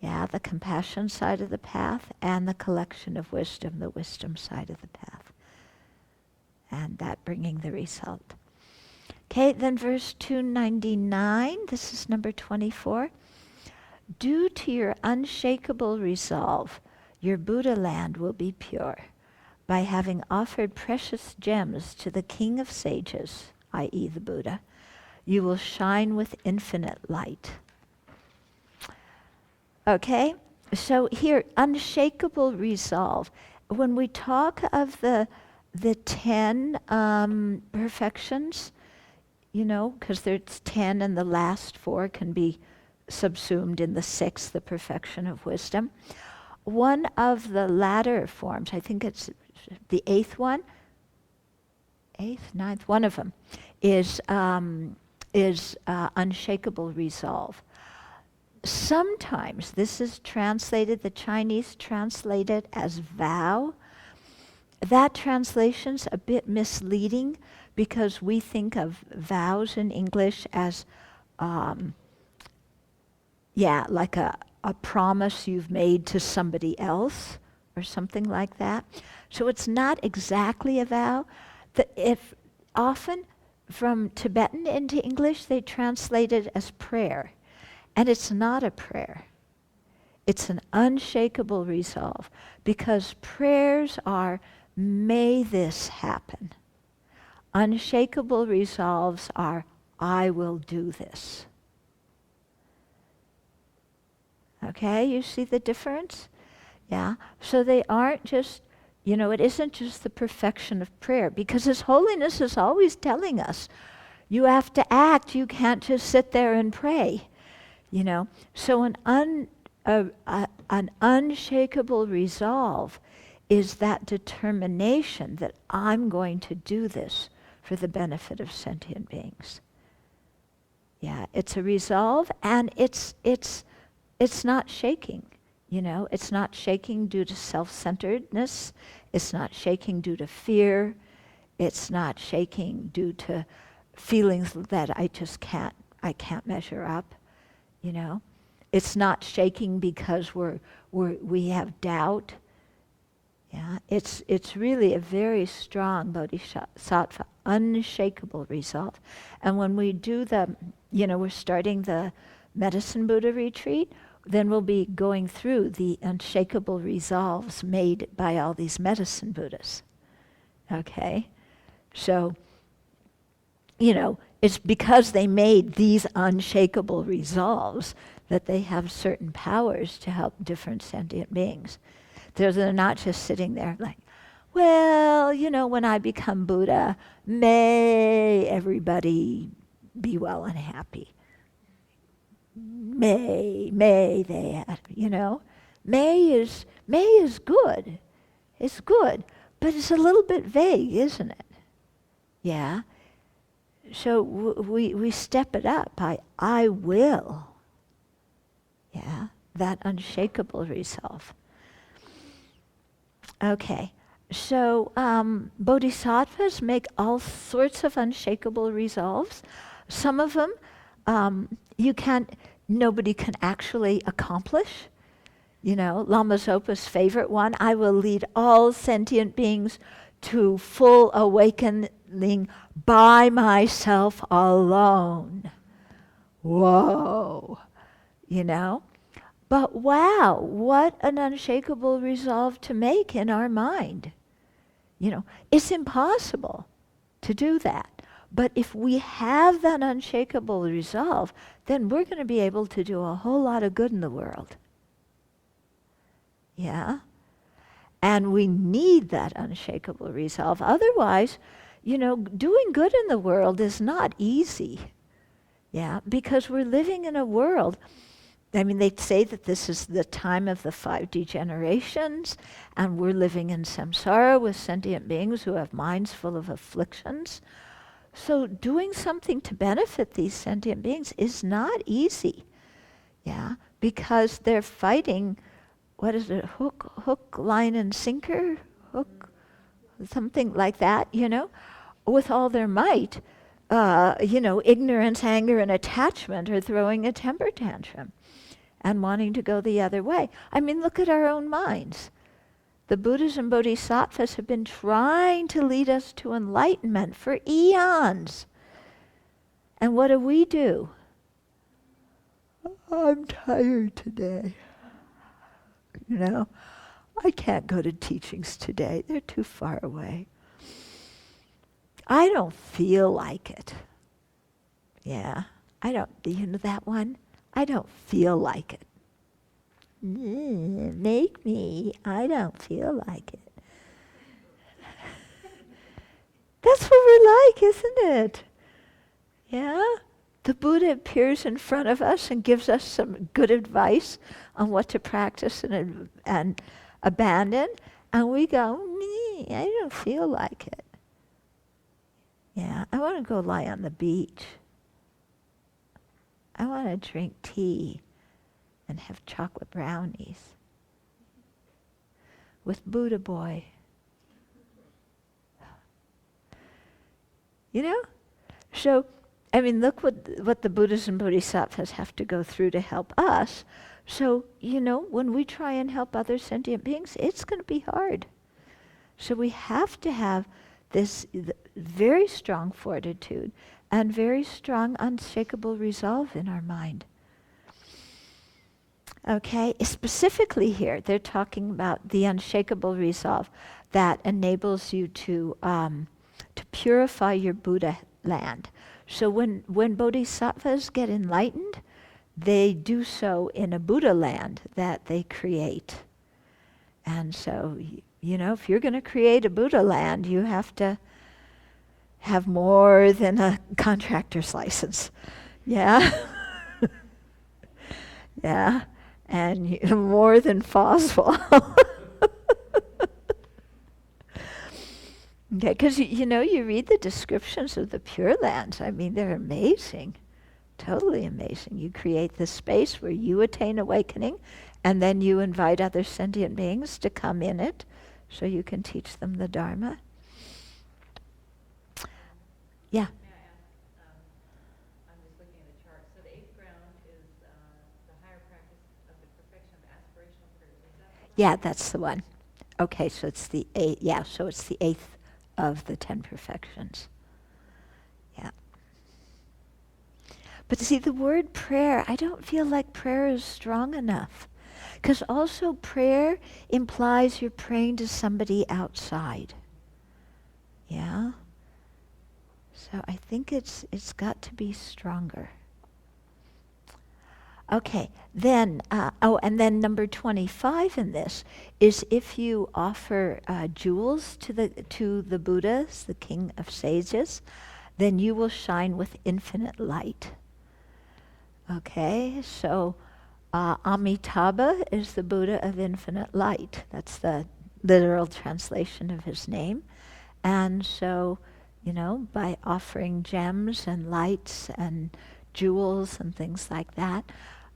the compassion side of the path, and the collection of wisdom, the wisdom side of the path. And that bringing the result. Okay, then verse 299, this is number 24. Due to your unshakable resolve, your Buddha land will be pure. By having offered precious gems to the King of Sages, i.e. the Buddha, you will shine with infinite light. Okay, so here, unshakable resolve. When we talk of the 10 perfections, because there's 10 and the last 4 can be subsumed in the 6th, the perfection of wisdom. One of the latter forms, I think it's the 8th one, 8th, 9th, one of them, is unshakable resolve. Sometimes this is translated, the Chinese translate it as vow. That translation's a bit misleading because we think of vows in English as, like a promise you've made to somebody else or something like that. So it's not exactly a vow. If often from Tibetan into English, they translate it as prayer. And it's not a prayer. It's an unshakable resolve because prayers are, may this happen. Unshakable resolves are, I will do this. Okay, you see the difference? Yeah, so they aren't just, it isn't just the perfection of prayer because His Holiness is always telling us, you have to act, you can't just sit there and pray. So an unshakable resolve is that determination that I'm going to do this for the benefit of sentient beings. Yeah, it's a resolve, and it's not shaking. It's not shaking due to self-centeredness. It's not shaking due to fear. It's not shaking due to feelings that I can't measure up. It's not shaking because we have doubt. Yeah, it's really a very strong bodhisattva, unshakable resolve. And when we do we're starting the Medicine Buddha retreat, then we'll be going through the unshakable resolves made by all these Medicine Buddhas. Okay? So, it's because they made these unshakable resolves that they have certain powers to help different sentient beings. They're not just sitting there like, well, when I become Buddha, may everybody be well and happy. May they, May is good. It's good, but it's a little bit vague, isn't it? Yeah. So we step it up by I will. Yeah, that unshakable resolve. Okay, so bodhisattvas make all sorts of unshakable resolves. Some of them nobody can actually accomplish. Lama Zopa's favorite one, I will lead all sentient beings to full awakening by myself alone. Whoa, But wow, what an unshakable resolve to make in our mind. It's impossible to do that. But if we have that unshakable resolve, then we're going to be able to do a whole lot of good in the world. Yeah? And we need that unshakable resolve. Otherwise, doing good in the world is not easy. Yeah? Because we're living in a world. They say that this is the time of the 5 degenerations, and we're living in samsara with sentient beings who have minds full of afflictions. So doing something to benefit these sentient beings is not easy. Yeah, because they're fighting, what is it, hook, line, and sinker? Hook, something like that, with all their might. Ignorance, anger, and attachment are throwing a temper tantrum and wanting to go the other way. I mean, look at our own minds. The Buddhas and Bodhisattvas have been trying to lead us to enlightenment for eons. And what do? I'm tired today. I can't go to teachings today. They're too far away. I don't feel like it. Yeah, I don't, that one? I don't feel like it. Make me. I don't feel like it. That's what we're like, isn't it? Yeah? The Buddha appears in front of us and gives us some good advice on what to practice and abandon. And we go, I don't feel like it. Yeah, I want to go lie on the beach. I want to drink tea and have chocolate brownies with Buddha boy. So, look what the Buddhas and Bodhisattvas have to go through to help us. So, when we try and help other sentient beings, it's going to be hard. So we have to have this very strong fortitude and very strong, unshakable resolve in our mind. Okay, specifically here, they're talking about the unshakable resolve that enables you to purify your Buddha land. So when bodhisattvas get enlightened, they do so in a Buddha land that they create. And so, if you're going to create a Buddha land, you have to have more than a contractor's license. Yeah? Yeah. And more than Foswell. Okay, because you read the descriptions of the Pure Lands. I mean, they're amazing, totally amazing. You create this space where you attain awakening, and then you invite other sentient beings to come in it, so you can teach them the Dharma. Yeah. May I ask? I'm just looking at the chart. So the eighth ground is the higher practice of the perfection of aspirational prayers. Is that the one? Yeah, that's the one. Okay, so it's the eighth. Yeah, so it's the eighth of the 10 perfections. Yeah. But see, the word prayer, I don't feel like prayer is strong enough. Because also prayer implies you're praying to somebody outside. Yeah? So I think it's got to be stronger. Okay, then, and then number 25 in this is if you offer jewels to the Buddhas, the king of sages, then you will shine with infinite light. Okay, so Amitabha is the Buddha of infinite light. That's the literal translation of his name. And so, by offering gems and lights and jewels and things like that.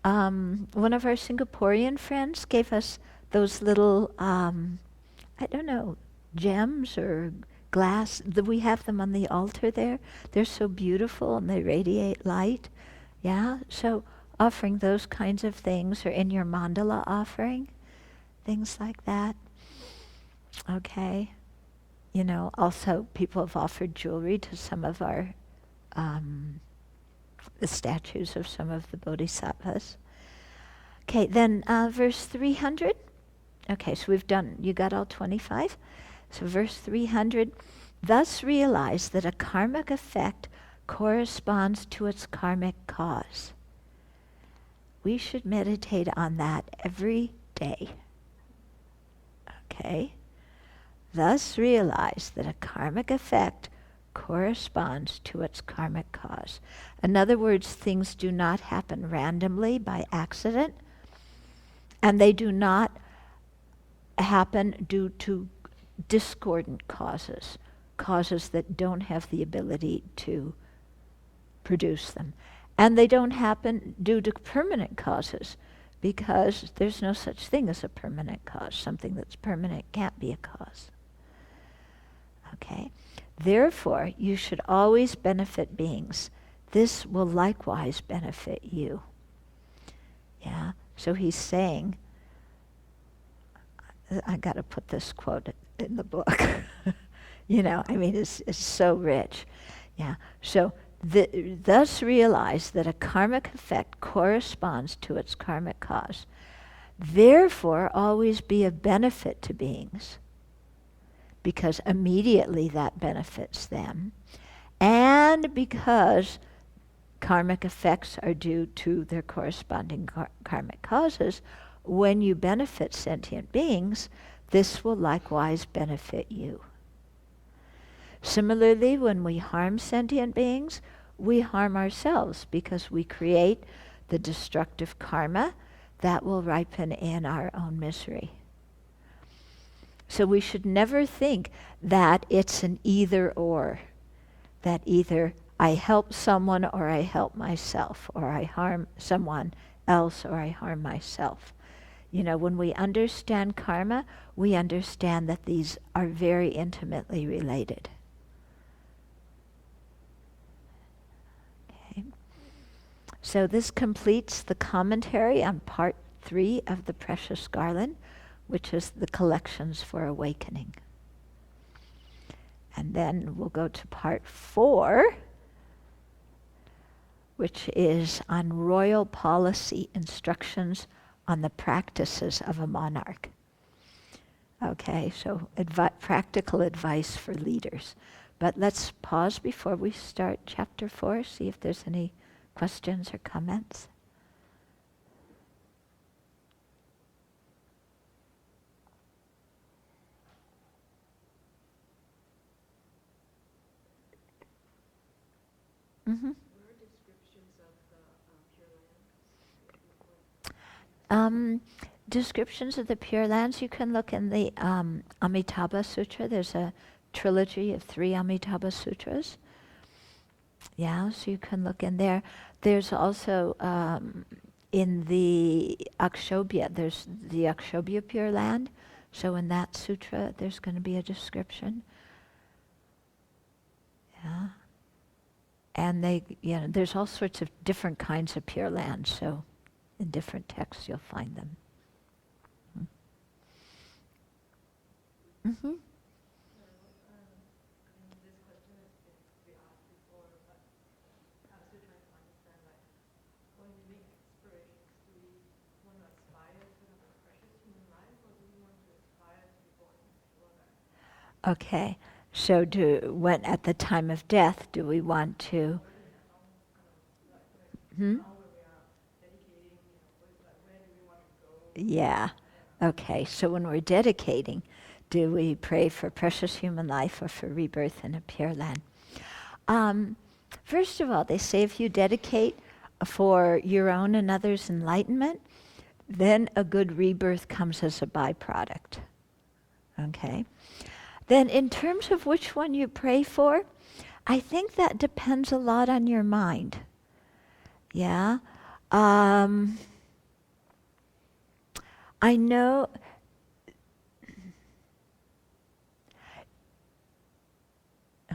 One of our Singaporean friends gave us those little, gems or glass. We have them on the altar there. They're so beautiful and they radiate light. Yeah, so offering those kinds of things, or in your mandala offering, things like that. Okay. Also people have offered jewelry to some of our the statues of some of the bodhisattvas. Okay, then verse 300. Okay, so you got all 25. So verse 300, thus realize that a karmic effect corresponds to its karmic cause. We should meditate on that every day. Okay? Thus realize that a karmic effect corresponds to its karmic cause. In other words, things do not happen randomly by accident, and they do not happen due to discordant causes. causes that don't have the ability to produce them. And they don't happen due to permanent causes, because there's no such thing as a permanent cause. Something that's permanent can't be a cause. Okay? Therefore, you should always benefit beings. This will likewise benefit you. Yeah? So he's saying, I got to put this quote in the book. It's so rich. Yeah. So thus realize that a karmic effect corresponds to its karmic cause. Therefore, always be of benefit to beings, because immediately that benefits them, and because karmic effects are due to their corresponding karmic causes. When you benefit sentient beings, this will likewise benefit you. Similarly, when we harm sentient beings, we harm ourselves, because we create the destructive karma that will ripen in our own misery. So we should never think that it's an either or, that either I help someone or I help myself, or I harm someone else or I harm myself. When we understand karma, we understand that these are very intimately related. Okay. So this completes the commentary on part 3 of the Precious Garland, which is the collections for awakening. And then we'll go to part 4, which is on royal policy instructions on the practices of a monarch. Okay, so practical advice for leaders. But let's pause before we start chapter 4, see if there's any questions or comments. Mm-hmm. Descriptions of the Pure Lands, you can look in the Amitabha Sutra. There's a trilogy of 3 Amitabha Sutras. Yeah, so you can look in there. There's also in the Akshobhya, there's the Akshobhya Pure Land. So in that sutra, there's going to be a description. Yeah. And there's all sorts of different kinds of Pure Lands, so in different texts you'll find them. Mm-hmm. This question has been asked before, but I'm still trying to understand, when we make aspirations, do we want to aspire to have a precious human life, or do we want to aspire to be born in pure life? Okay, so at the time of death, do we want to? Hmm? Yeah. Okay, so when we're dedicating, do we pray for precious human life or for rebirth in a Pure Land? First of all, they say if you dedicate for your own and others' enlightenment, then a good rebirth comes as a byproduct. Okay? Then in terms of which one you pray for, I think that depends a lot on your mind. Yeah? I know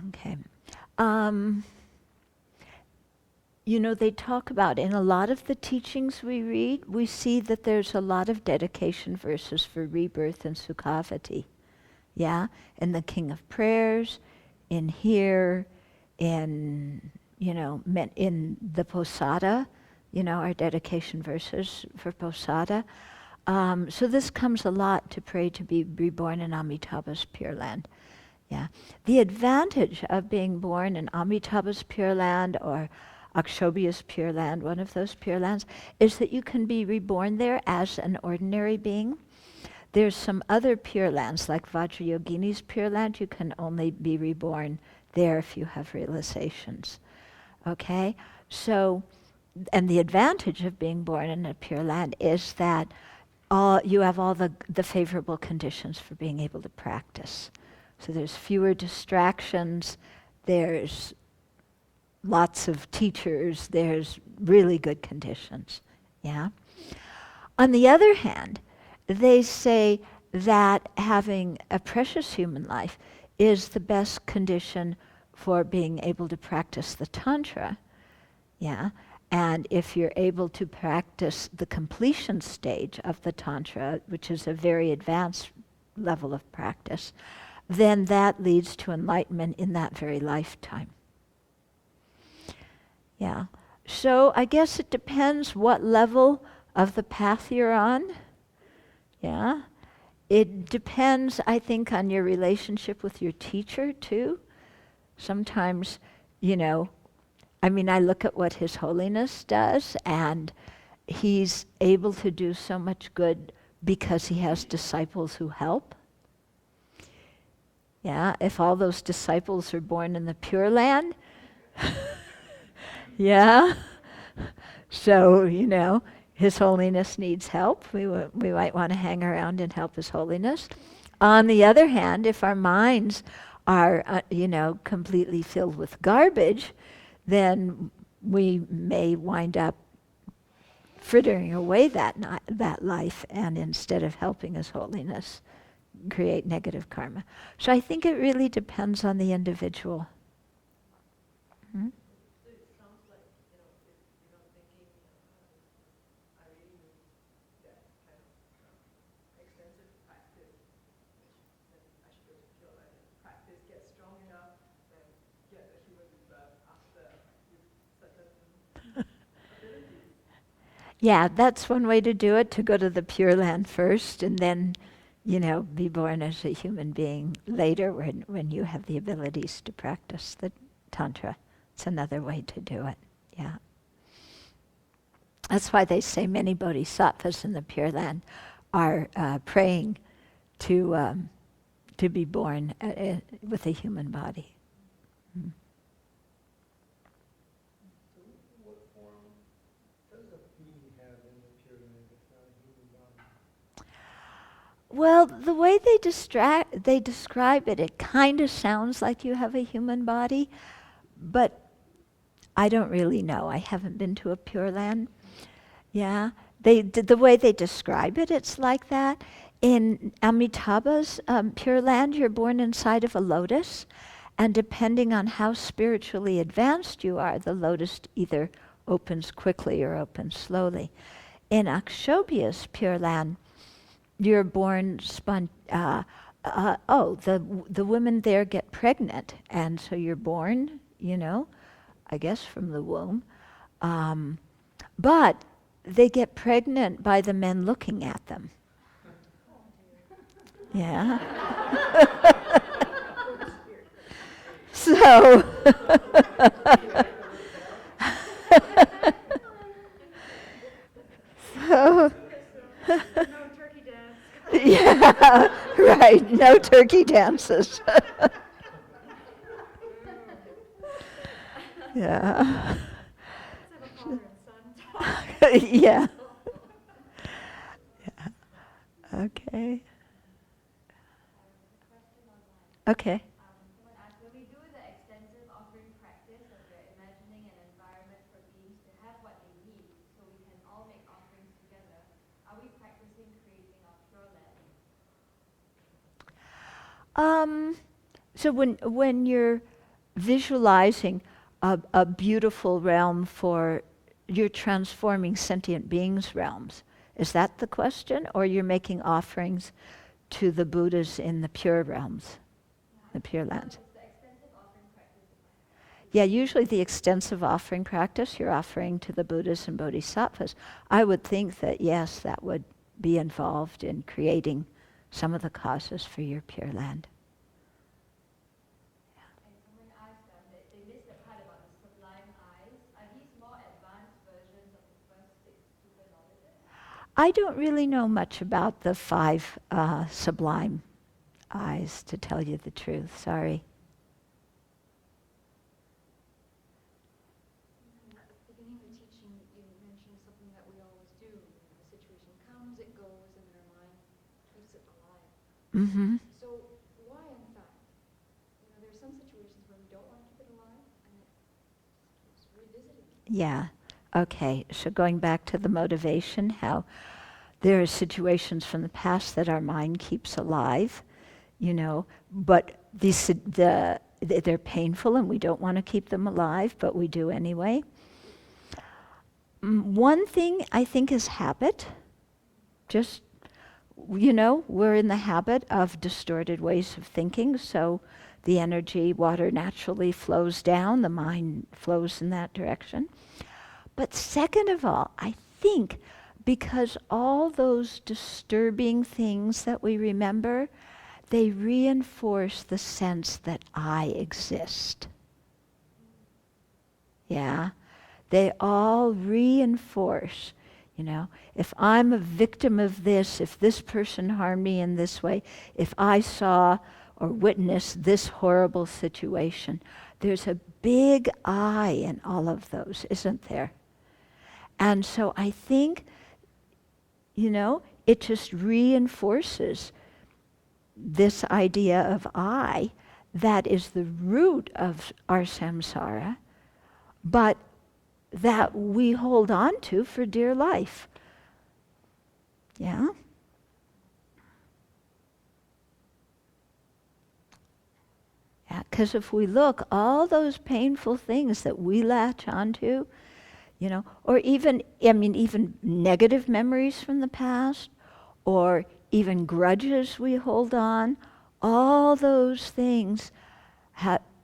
okay. They talk about, in a lot of the teachings we read, we see that there's a lot of dedication verses for rebirth and Sukhavati. Yeah? In the King of Prayers, in here, in the Posada, our dedication verses for Posada. So this comes a lot to pray to be reborn in Amitabha's Pure Land. Yeah. The advantage of being born in Amitabha's Pure Land or Akshobhya's Pure Land, one of those Pure Lands, is that you can be reborn there as an ordinary being. There's some other Pure Lands, like Vajrayogini's Pure Land, you can only be reborn there if you have realizations. Okay? So, and the advantage of being born in a Pure Land is that you have all the favorable conditions for being able to practice. So there's fewer distractions, there's lots of teachers, there's really good conditions. Yeah. On the other hand, they say that having a precious human life is the best condition for being able to practice the Tantra. Yeah. And if you're able to practice the completion stage of the Tantra, which is a very advanced level of practice, then that leads to enlightenment in that very lifetime. Yeah. So I guess it depends what level of the path you're on. Yeah. It depends, I think, on your relationship with your teacher, too. Sometimes, I look at what His Holiness does, and he's able to do so much good because he has disciples who help. Yeah, if all those disciples are born in the Pure Land, yeah. So, His Holiness needs help. We might want to hang around and help His Holiness. On the other hand, if our minds are, completely filled with garbage, then we may wind up frittering away that life, and instead of helping His Holiness, create negative karma. So I think it really depends on the individual. Hmm? So it sounds like, if thinking, I really need that kind of extensive practice, which then I should go to Pure Land and practice, get strong enough, then get a human rebirth after with certain abilities. Yeah, that's one way to do it, to go to the Pure Land first and then, be born as a human being later when you have the abilities to practice the Tantra. It's another way to do it, yeah. That's why they say many bodhisattvas in the Pure Land are praying to be born with a human body. Mm. So what form does a being have in the Pure Land if not a human body? Well, the way they describe it, it kind of sounds like you have a human body, but I don't really know. I haven't been to a Pure Land. Yeah, the way they describe it, it's like that. In Amitabha's Pure Land, you're born inside of a lotus, and depending on how spiritually advanced you are, the lotus either opens quickly or opens slowly. In Akshobhya's Pure Land, you're born the women there get pregnant, and so you're born, I guess from the womb. But they get pregnant by the men looking at them. Yeah. So, so No turkey dance. yeah, right. No turkey dances. Yeah. Let's have a father and son talk. Yeah. Yeah. Okay. Okay. Someone asked, when we do the extensive offering practice of imagining an environment for beings to have what they need, so we can all make offerings together, are we practicing creating our Pure Land? So when you're visualizing a beautiful realm you're transforming sentient beings' realms. Is that the question? Or you're making offerings to the Buddhas in the pure realms, the Pure Lands? It's the extensive offering practice. Yeah, usually the extensive offering practice, you're offering to the Buddhas and Bodhisattvas. I would think that, yes, that would be involved in creating some of the causes for your Pure Land. And someone asked they missed the part about the sublime eyes. Are these more advanced versions of the first 6 super knowledges? I don't really know much about the 5 sublime eyes, to tell you the truth. Sorry. At the beginning of the teaching, you mentioned something that we always do. A situation comes, it goes, and then our mind keeps it alive. Mm-hmm. So why, in fact, Yeah. Okay. So going back to the motivation, how there are situations from the past that our mind keeps alive, but they're painful and we don't want to keep them alive, but we do anyway. One thing I think is habit. Just, we're in the habit of distorted ways of thinking, so the energy, water naturally flows down, the mind flows in that direction. But second of all, I think because all those disturbing things that we remember, they reinforce the sense that I exist. Yeah? They all reinforce, if I'm a victim of this, if this person harmed me in this way, if I saw or witnessed this horrible situation, there's a big I in all of those, isn't there? And so I think, it just reinforces this idea of I that is the root of our samsara, but that we hold on to for dear life. Yeah? Yeah, because if we look, all those painful things that we latch onto, or even negative memories from the past, or even grudges we hold on, all those things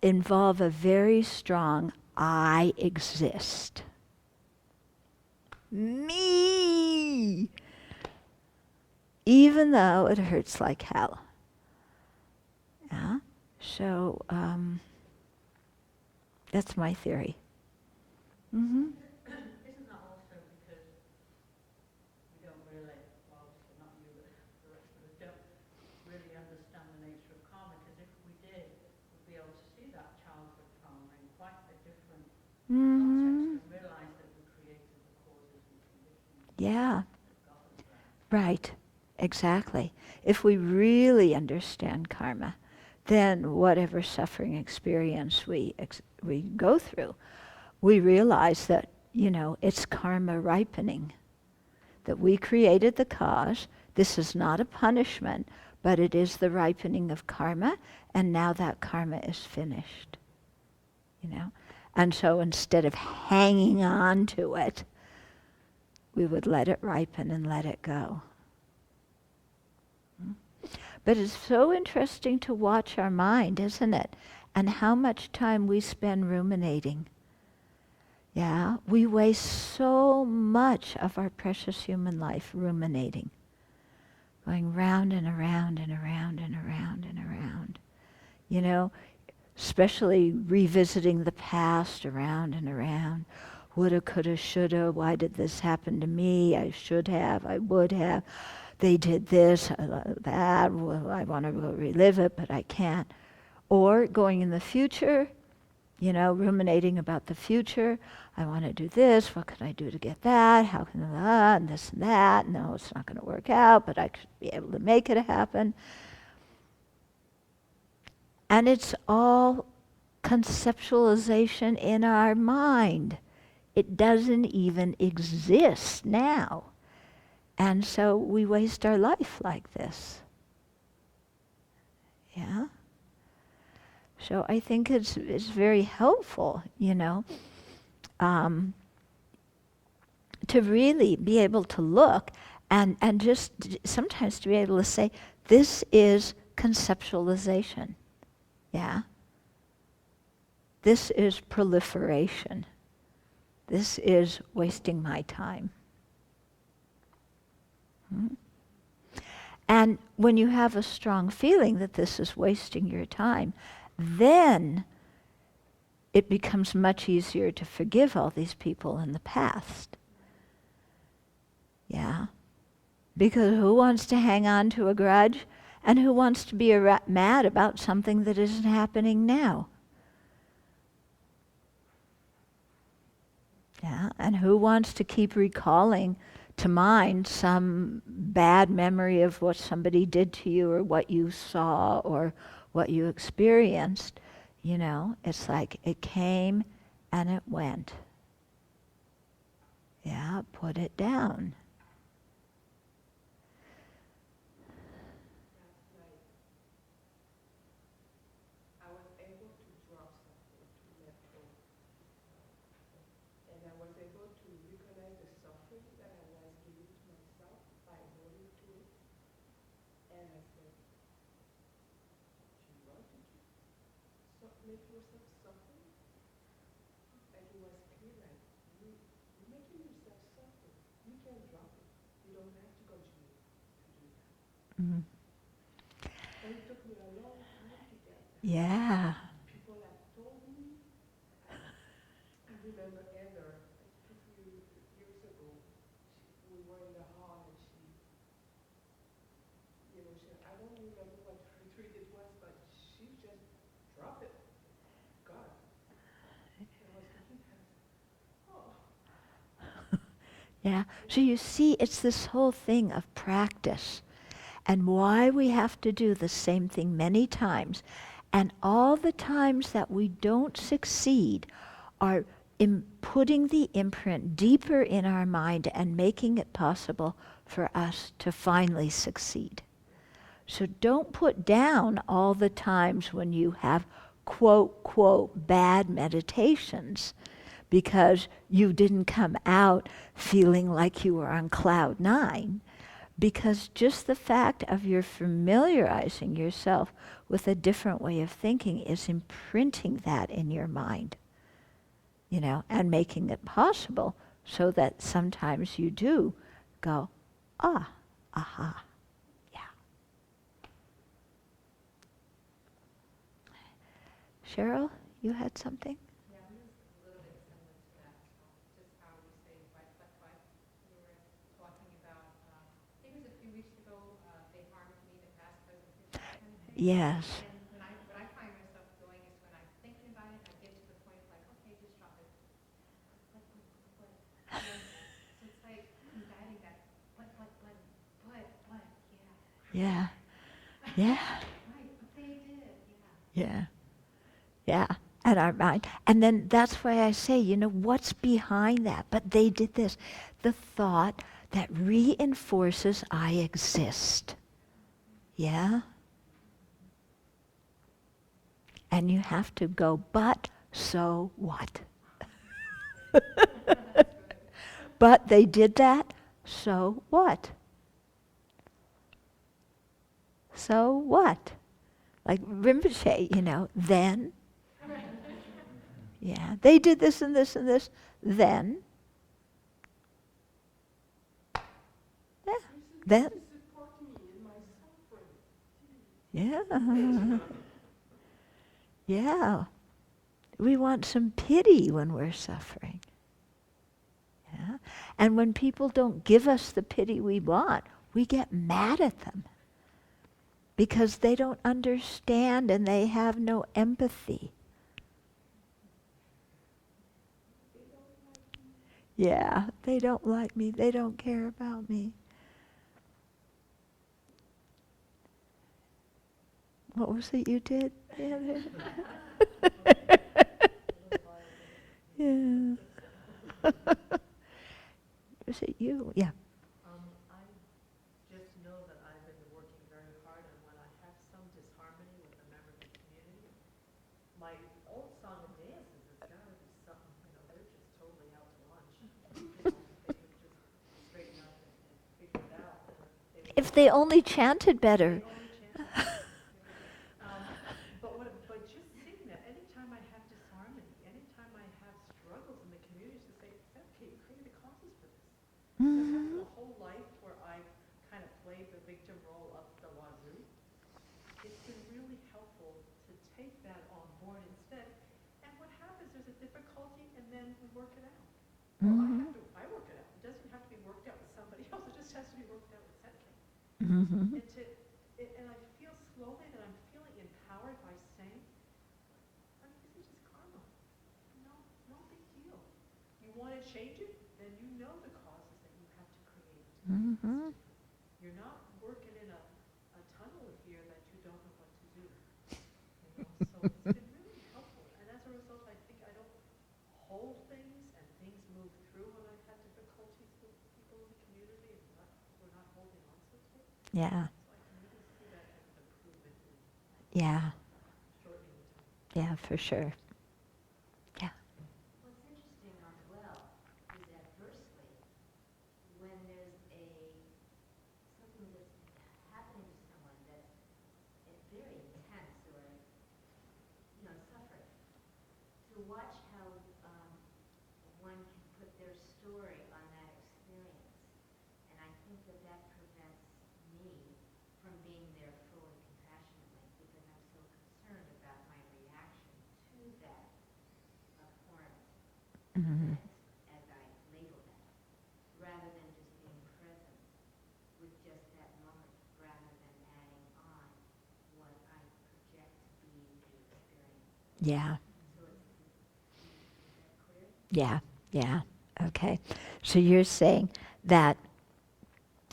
involve a very strong I exist. Me! Even though it hurts like hell. Yeah? So, that's my theory. Mm-hmm. Isn't that also because we don't really, well, obviously not you, but the rest of us don't really understand the nature of karma? Because if we did, we'd be able to see that childhood karma in quite a different context and realize that we created the causes and conditions. Yeah. That got us there. Right. Exactly. If we really understand karma, then whatever suffering experience we go through, we realize that, it's karma ripening. That we created the cause. This is not a punishment, but it is the ripening of karma, and now that karma is finished. And so instead of hanging on to it, we would let it ripen and let it go. But it's so interesting to watch our mind, isn't it? And how much time we spend ruminating. Yeah, we waste so much of our precious human life ruminating. Going round and around and around and around and around. Especially revisiting the past around and around. Woulda, coulda, shoulda, why did this happen to me? I should have, I would have. They did this, that, well, I want to relive it, but I can't. Or going in the future, ruminating about the future. I want to do this, what can I do to get that? How can I, and this and that. No, it's not going to work out, but I should be able to make it happen. And it's all conceptualization in our mind. It doesn't even exist now. And so we waste our life like this. Yeah? So I think it's very helpful, to really be able to look and just sometimes to be able to say, this is conceptualization. Yeah? This is proliferation. This is wasting my time. And when you have a strong feeling that this is wasting your time, then it becomes much easier to forgive all these people in the past. Yeah? Because who wants to hang on to a grudge? And who wants to be mad about something that isn't happening now? Yeah? And who wants to keep recalling to mind some bad memory of what somebody did to you or what you saw or what you experienced? It's like it came and it went. Yeah, put it down. That's right. I was able to drop something, to let go. And I was able to recognize the suffering that I was giving to myself by holding to it. And I said, you want to keep make yourself suffering? Like it was clear, like you're making yourself suffer. You can drop it. You don't have to continue to do that. Mm. And it took me a long time to get that. Yeah. People have told me. I remember Heather, a few years ago, we were in the hall and I don't remember what retreat it was, but she just dropped it. God. And I was thinking, oh. Yeah. So you see, it's this whole thing of practice and why we have to do the same thing many times. And all the times that we don't succeed are putting the imprint deeper in our mind and making it possible for us to finally succeed. So don't put down all the times when you have quote, quote, bad meditations because you didn't come out feeling like you were on cloud nine. Because just the fact of your familiarizing yourself with a different way of thinking is imprinting that in your mind, and making it possible so that sometimes you do go, aha, yeah. Cheryl, you had something? Yeah, I'm just a little bit similar to that. Just how we say but. We were talking about, I think it was a few weeks ago, they harmed me, the past, present, future kind of thing. Yes. And what I find myself doing is when I'm thinking about it, I get to the point like, okay, just drop it. But. And then, so it's like combating that, but, yeah. Yeah. Yeah. Right, but they did, yeah. Yeah. Yeah. And our mind. And then that's why I say, what's behind that? But they did this. The thought that reinforces I exist. Yeah? And you have to go, but so what? But they did that, so what? So what? Like Rinpoche, then. Yeah, they did this and this and this, then. Yeah, then. Support me in my suffering. Yeah. Yeah. We want some pity when we're suffering. Yeah. And when people don't give us the pity we want, we get mad at them. Because they don't understand and they have no empathy. Yeah, they don't like me. They don't care about me. What was it you did? Yeah. Was it you? Yeah. I just know that I've been working very hard, and when I have some disharmony with a member of the community, my old song and dances has got to be something, they're just totally out to lunch. They could just straighten up and figure it out. And If they only chanted better. But just seeing that, anytime I have disharmony, anytime I have struggles in the community, to say, it's okay, create the causes for this. Mm-hmm. After a whole life where I kind of played the victim role up the wazoo, it's been really helpful to take that on board instead. And what happens, there's a difficulty, and then we work it out. Mm-hmm. I work it out. It doesn't have to be worked out with somebody else. It just has to be worked out with Setkin. Mm-hmm. And I feel slowly that I'm feeling empowered by saying, this is just karma. No big deal. You want to change it? Then you know the causes that you have to create. Mm-hmm. You're not working in a tunnel here that you don't know what to do. So it's been really helpful. And as a result, I think I don't hold things and things move through when I've had difficulty. Yeah. So I can really see that as an improvement in Yeah. shortening the time. Yeah, for sure. Yeah. What's interesting as well is adversely, when there's something that's happening to someone that's very intense or, suffering, to watch how one can put their story on that experience. And I think that prevents me from being there fully compassionately because I'm so concerned about my reaction to that abhorrent Mhm. event, as I label that, rather than just being present with just that moment, rather than adding on what I project to be the experience. Yeah. So is that clear? Yeah. Yeah. Okay. So you're saying that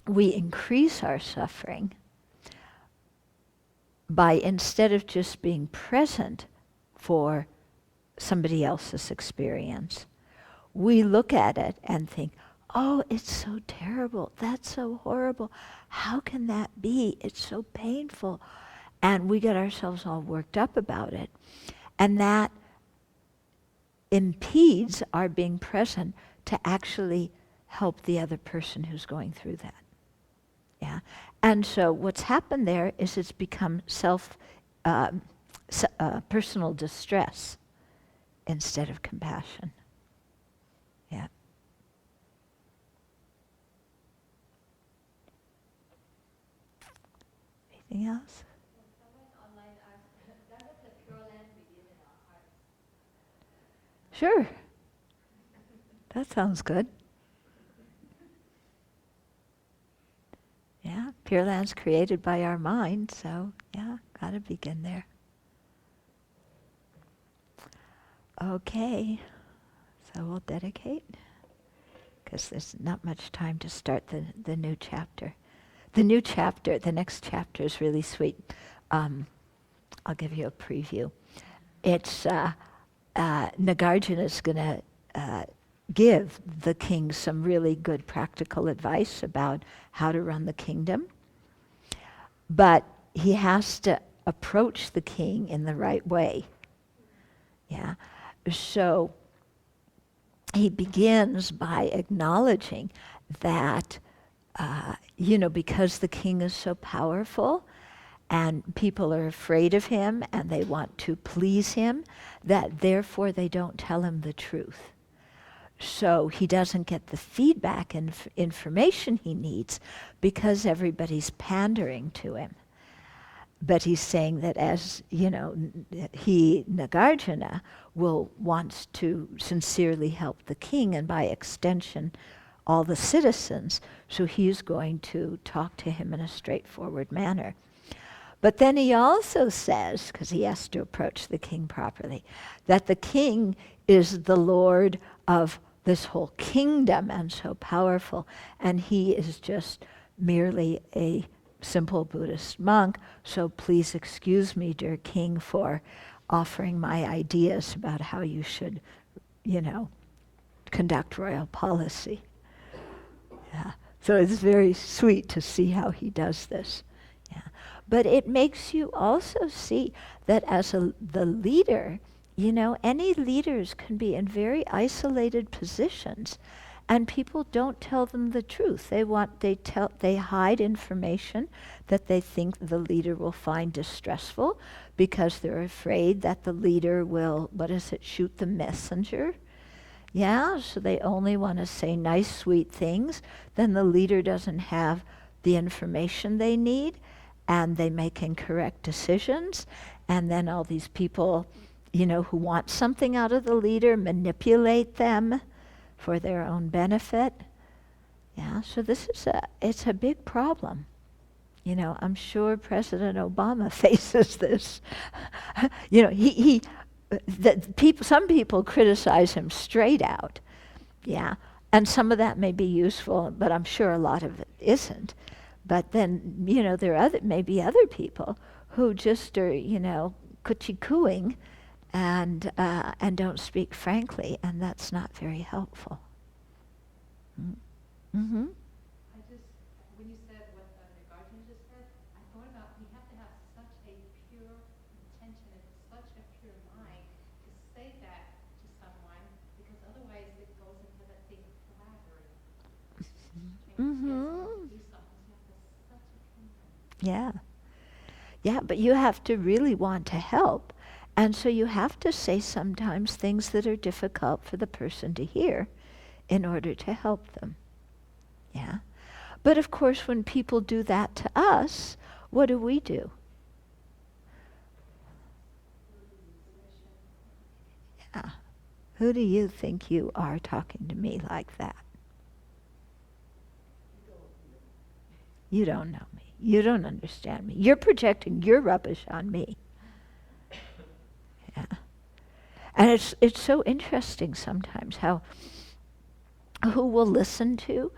we increase our suffering by, instead of just being present for somebody else's experience, we look at it and think, oh, it's so terrible. That's so horrible. How can that be? It's so painful. And we get ourselves all worked up about it. And that impedes our being present to actually help the other person who's going through that. Yeah. And so what's happened there is it's become personal distress instead of compassion. Yeah. Anything else? Someone online asked, doesn't the Pure Land begin in our hearts? Sure. That sounds good. Yeah, Pure Land's created by our mind, so yeah, gotta begin there. Okay, so we'll dedicate, because there's not much time to start the new chapter. The next chapter is really sweet. I'll give you a preview. It's Nagarjuna is going to give the king some really good practical advice about how to run the kingdom. But he has to approach the king in the right way. Yeah. So he begins by acknowledging that, because the king is so powerful and people are afraid of him and they want to please him, that therefore they don't tell him the truth. So he doesn't get the feedback and information he needs because everybody's pandering to him. But he's saying that as, Nagarjuna, wants to sincerely help the king and by extension all the citizens, so he's going to talk to him in a straightforward manner. But then he also says, because he has to approach the king properly, that the king is the Lord of this whole kingdom and so powerful, and he is just merely a simple Buddhist monk, so please excuse me, dear king, for offering my ideas about how you should, conduct royal policy. Yeah. So it's very sweet to see how he does this. Yeah. But it makes you also see that as the leader, any leaders can be in very isolated positions, and people don't tell them the truth. They hide information that they think the leader will find distressful because they're afraid that the leader will, shoot the messenger. Yeah, so they only want to say nice, sweet things. Then the leader doesn't have the information they need, and they make incorrect decisions. And then all these people, who want something out of the leader, manipulate them for their own benefit. Yeah, so it's a big problem. I'm sure President Obama faces this. Some people criticize him straight out. Yeah, and some of that may be useful, but I'm sure a lot of it isn't. But then, there are maybe other people who just are, coochie-cooing and don't speak frankly, and that's not very helpful. Mm-hmm. When you said what Nagarjuna Yeah. Yeah, but you have to really want to help. And so you have to say sometimes things that are difficult for the person to hear in order to help them. Yeah. But of course, when people do that to us, what do we do? Yeah. Who do you think you are talking to me like that? You don't know me. You don't understand me. You're projecting your rubbish on me. Yeah. And it's so interesting sometimes how who we'll listen to,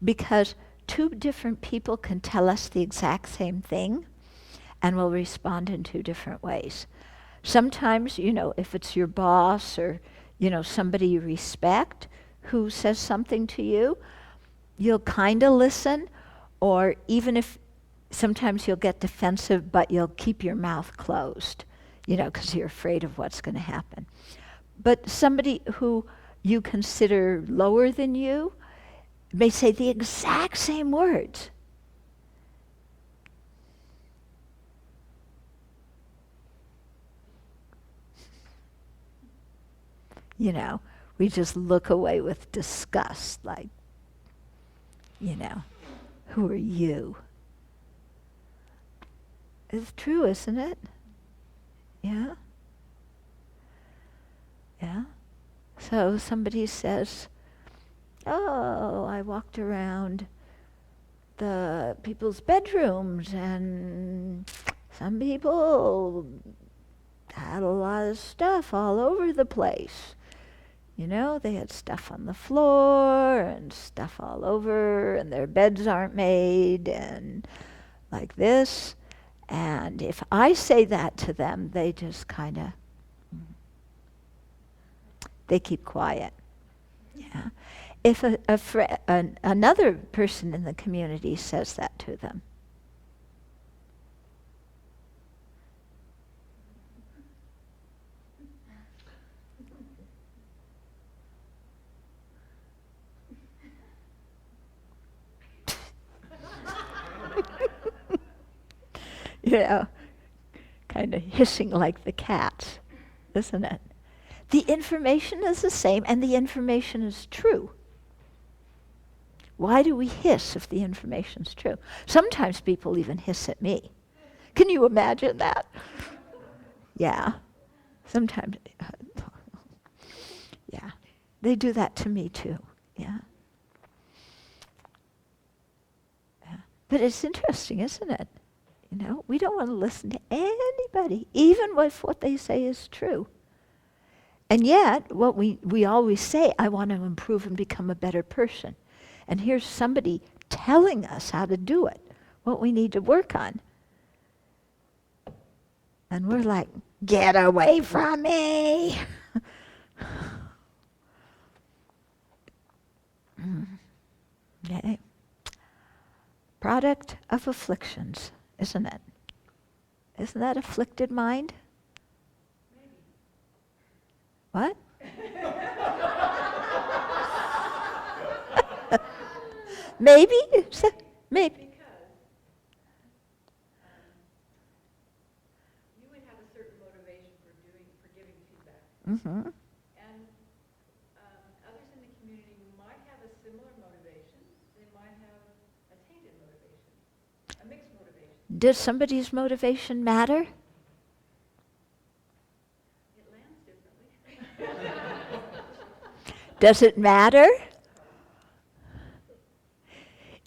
because two different people can tell us the exact same thing and we'll respond in two different ways. Sometimes, if it's your boss or, somebody you respect who says something to you, you'll kind of listen, or even if sometimes you'll get defensive, but you'll keep your mouth closed, because you're afraid of what's going to happen. But somebody who you consider lower than you may say the exact same words. We just look away with disgust, like, who are you? It's true, isn't it? Yeah? Yeah? So somebody says, oh, I walked around the people's bedrooms and some people had a lot of stuff all over the place. They had stuff on the floor and stuff all over, and their beds aren't made and like this. And if I say that to them, they just kind of, they keep quiet. Yeah. If another person in the community says that to them, kind of hissing like the cats, isn't it? The information is the same, and the information is true. Why do we hiss if the information's true? Sometimes people even hiss at me. Can you imagine that? Yeah. Sometimes. Yeah. They do that to me too. Yeah. Yeah. But it's interesting, isn't it? We don't want to listen to anybody, even if what they say is true. And yet, what we always say, I want to improve and become a better person. And here's somebody telling us how to do it, what we need to work on. And we're like, get away from me. Okay. Product of afflictions, isn't it? Isn't that afflicted mind? What? Maybe? Maybe. Because you would have a certain motivation for giving feedback. Mm-hmm. And others in the community might have a similar motivation. They might have a tainted motivation, a mixed motivation. Does somebody's motivation matter? It lands differently. Does it matter?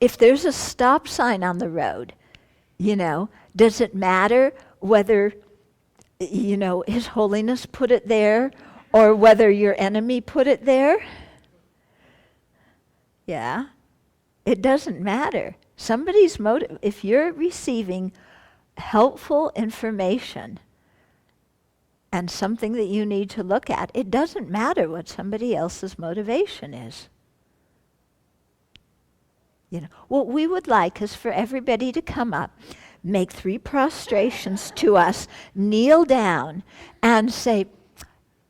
If there's a stop sign on the road, does it matter whether, His Holiness put it there or whether your enemy put it there? Yeah. It doesn't matter. Somebody's motive, if you're receiving helpful information and something that you need to look at, it doesn't matter what somebody else's motivation is. What we would like is for everybody to come up, make 3 prostrations to us, kneel down, and say,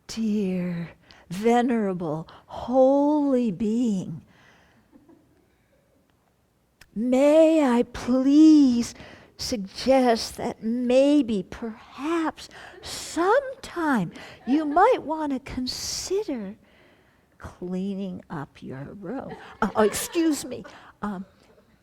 dear, venerable, holy being, may I please suggest that maybe, perhaps, sometime you might want to consider cleaning up your room. Excuse me.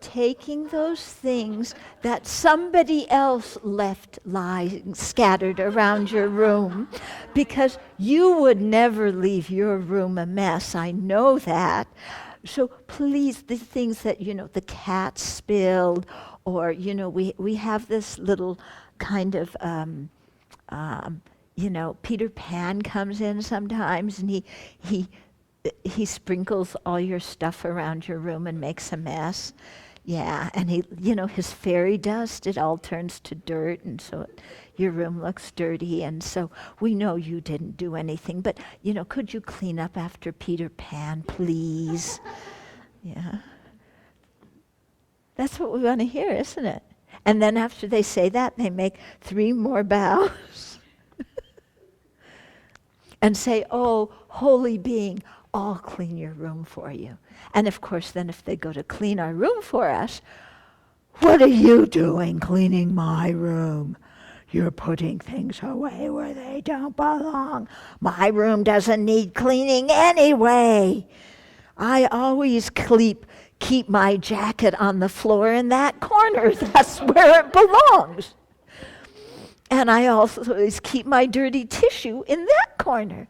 Taking those things that somebody else left lying scattered around your room, because you would never leave your room a mess. I know that. So please, the things that, the cat spilled, or, we have this little kind of, Peter Pan comes in sometimes, and he sprinkles all your stuff around your room and makes a mess. Yeah, and his fairy dust, it all turns to dirt, and so your room looks dirty, and so we know you didn't do anything, but, could you clean up after Peter Pan, please? Yeah. That's what we want to hear, isn't it? And then after they say that, they make 3 more bows and say, "Oh, holy being, I'll clean your room for you." And of course, then if they go to clean our room for us, "What are you doing cleaning my room? You're putting things away where they don't belong. My room doesn't need cleaning anyway. I always keep my jacket on the floor in that corner. That's where it belongs. And I also always keep my dirty tissue in that corner.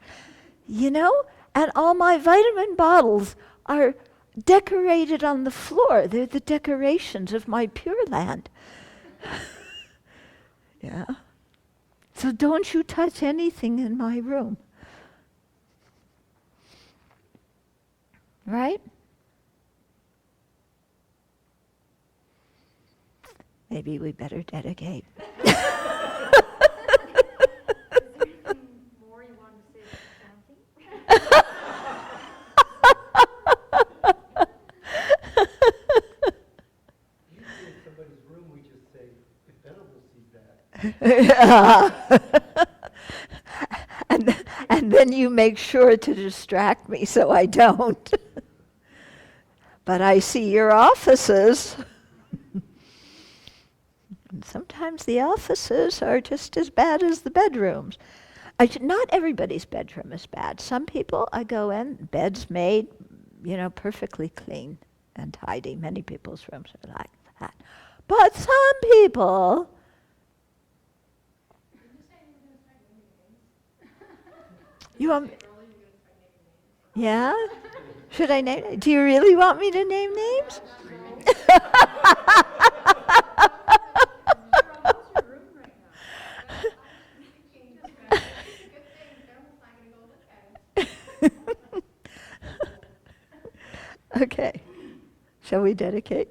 And all my vitamin bottles are decorated on the floor. They're the decorations of my Pure Land." Yeah. So don't you touch anything in my room. Right? Maybe we better dedicate. Is there anything more you want to say about chanting? Usually in somebody's room, we just say, "If Venerable sees that." And then you make sure to distract me so I don't. But I see your offices. And sometimes the offices are just as bad as the bedrooms. Not everybody's bedroom is bad. Some people, I go in, bed's made, perfectly clean and tidy. Many people's rooms are like that. But some people, you want, yeah? Should I name? Do you really want me to name names? Okay. Shall we dedicate?